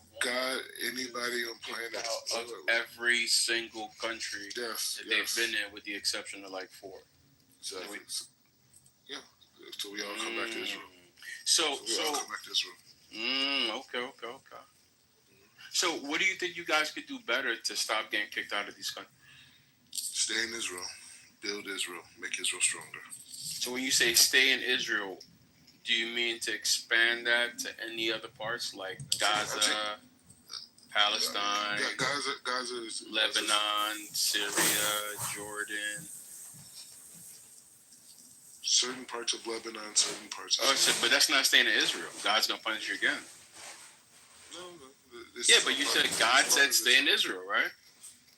anybody on planet out of every single country that they've been in, with the exception of like 4. Exactly. So we all come back to Israel. So we all come back to Israel. Okay. So what do you think you guys could do better to stop getting kicked out of these countries? Stay in Israel. Build Israel. Make Israel stronger. So when you say stay in Israel, do you mean to expand that to any other parts like Gaza, Palestine, Gaza is Lebanon, Syria, Jordan? Certain parts of Lebanon, certain parts of but that's not staying in Israel. God's going to punish you again. No. Yeah, but you said God said stay in Israel, right?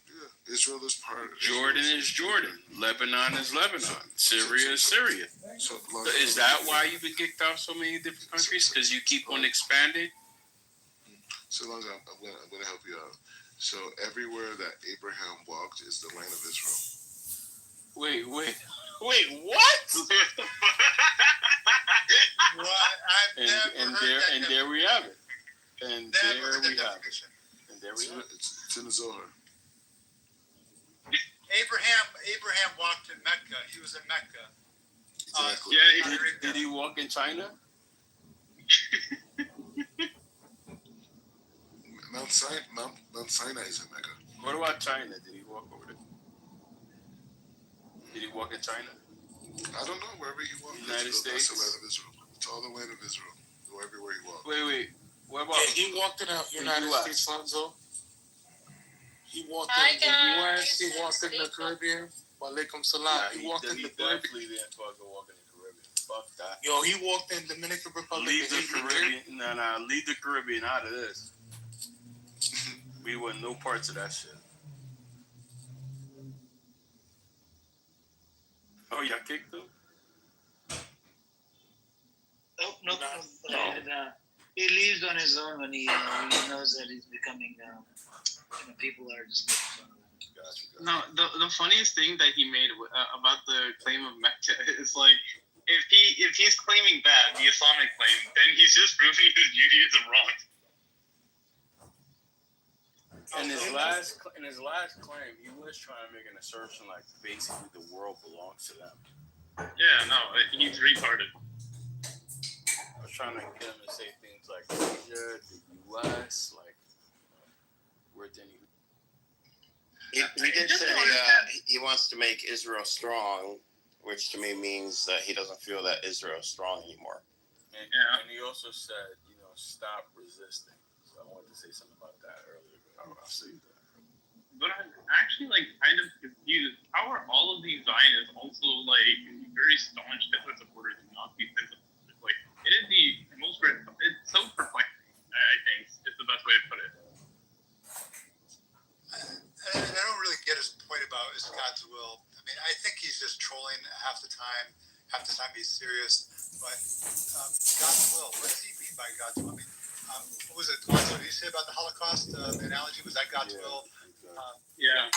Yeah, Israel is part of Jordan is Jordan. Lebanon is Lebanon. Syria is Syria. So is that why you've been kicked out so many different countries? Because you keep on expanding? So long as I'm going to help you out. So everywhere that Abraham walked is the land of Israel. Wait, what? And there we have it. It's in the Zohar. Abraham walked in Mecca. He was in Mecca. Exactly. Did he walk in China? Mount Sinai is in Mecca. What about China? Did he walk over there? Did he walk in China? I don't know. Wherever he walked. United States? That's the land of Israel. It's all the land of Israel. Go everywhere he walked. Wait. What about? He walked in the United States, Lonzo. He walked in the U.S. He walked in the Caribbean. Walaikum salam. He walked in the Caribbean. Definitely didn't fucking walk in the Caribbean. Fuck that. Yo, he walked in Dominican Republic. Leave the Caribbean. Nah. Leave the Caribbean out of this. We want no parts of that shit. Oh, y'all kicked him? No. He leaves on his own when he knows that he's becoming people are just making fun of him. No, the funniest thing that he made about the claim of Mecca is like, if he's claiming that, the Islamic claim, then he's just proving his Judaism wrong. In his last claim, he was trying to make an assertion like basically the world belongs to them. Yeah, no, he's retarded. I was trying to get him to say things like Asia, the U.S., like where did he? He did say he wants to make Israel strong, which to me means that he doesn't feel that Israel is strong anymore. And he also said, stop resisting. So I wanted to say something about that earlier, but I'll say that. But I'm actually kind of confused. How are all of these Zionists also very staunch Hitler supporters and Nazi sympathizers? It is the most. It's so perplexing. I think is the best way to put it. And I don't really get his point about it's God's will. I mean, I think he's just trolling half the time. Half the time he's serious. But God's will, what does he mean by God's will? I mean, what was it? What did he say about the Holocaust? The analogy, was that God's will? Yeah.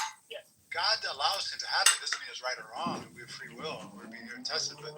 God allows things to happen. Doesn't mean it's right or wrong. We have free will. We're being here tested. But,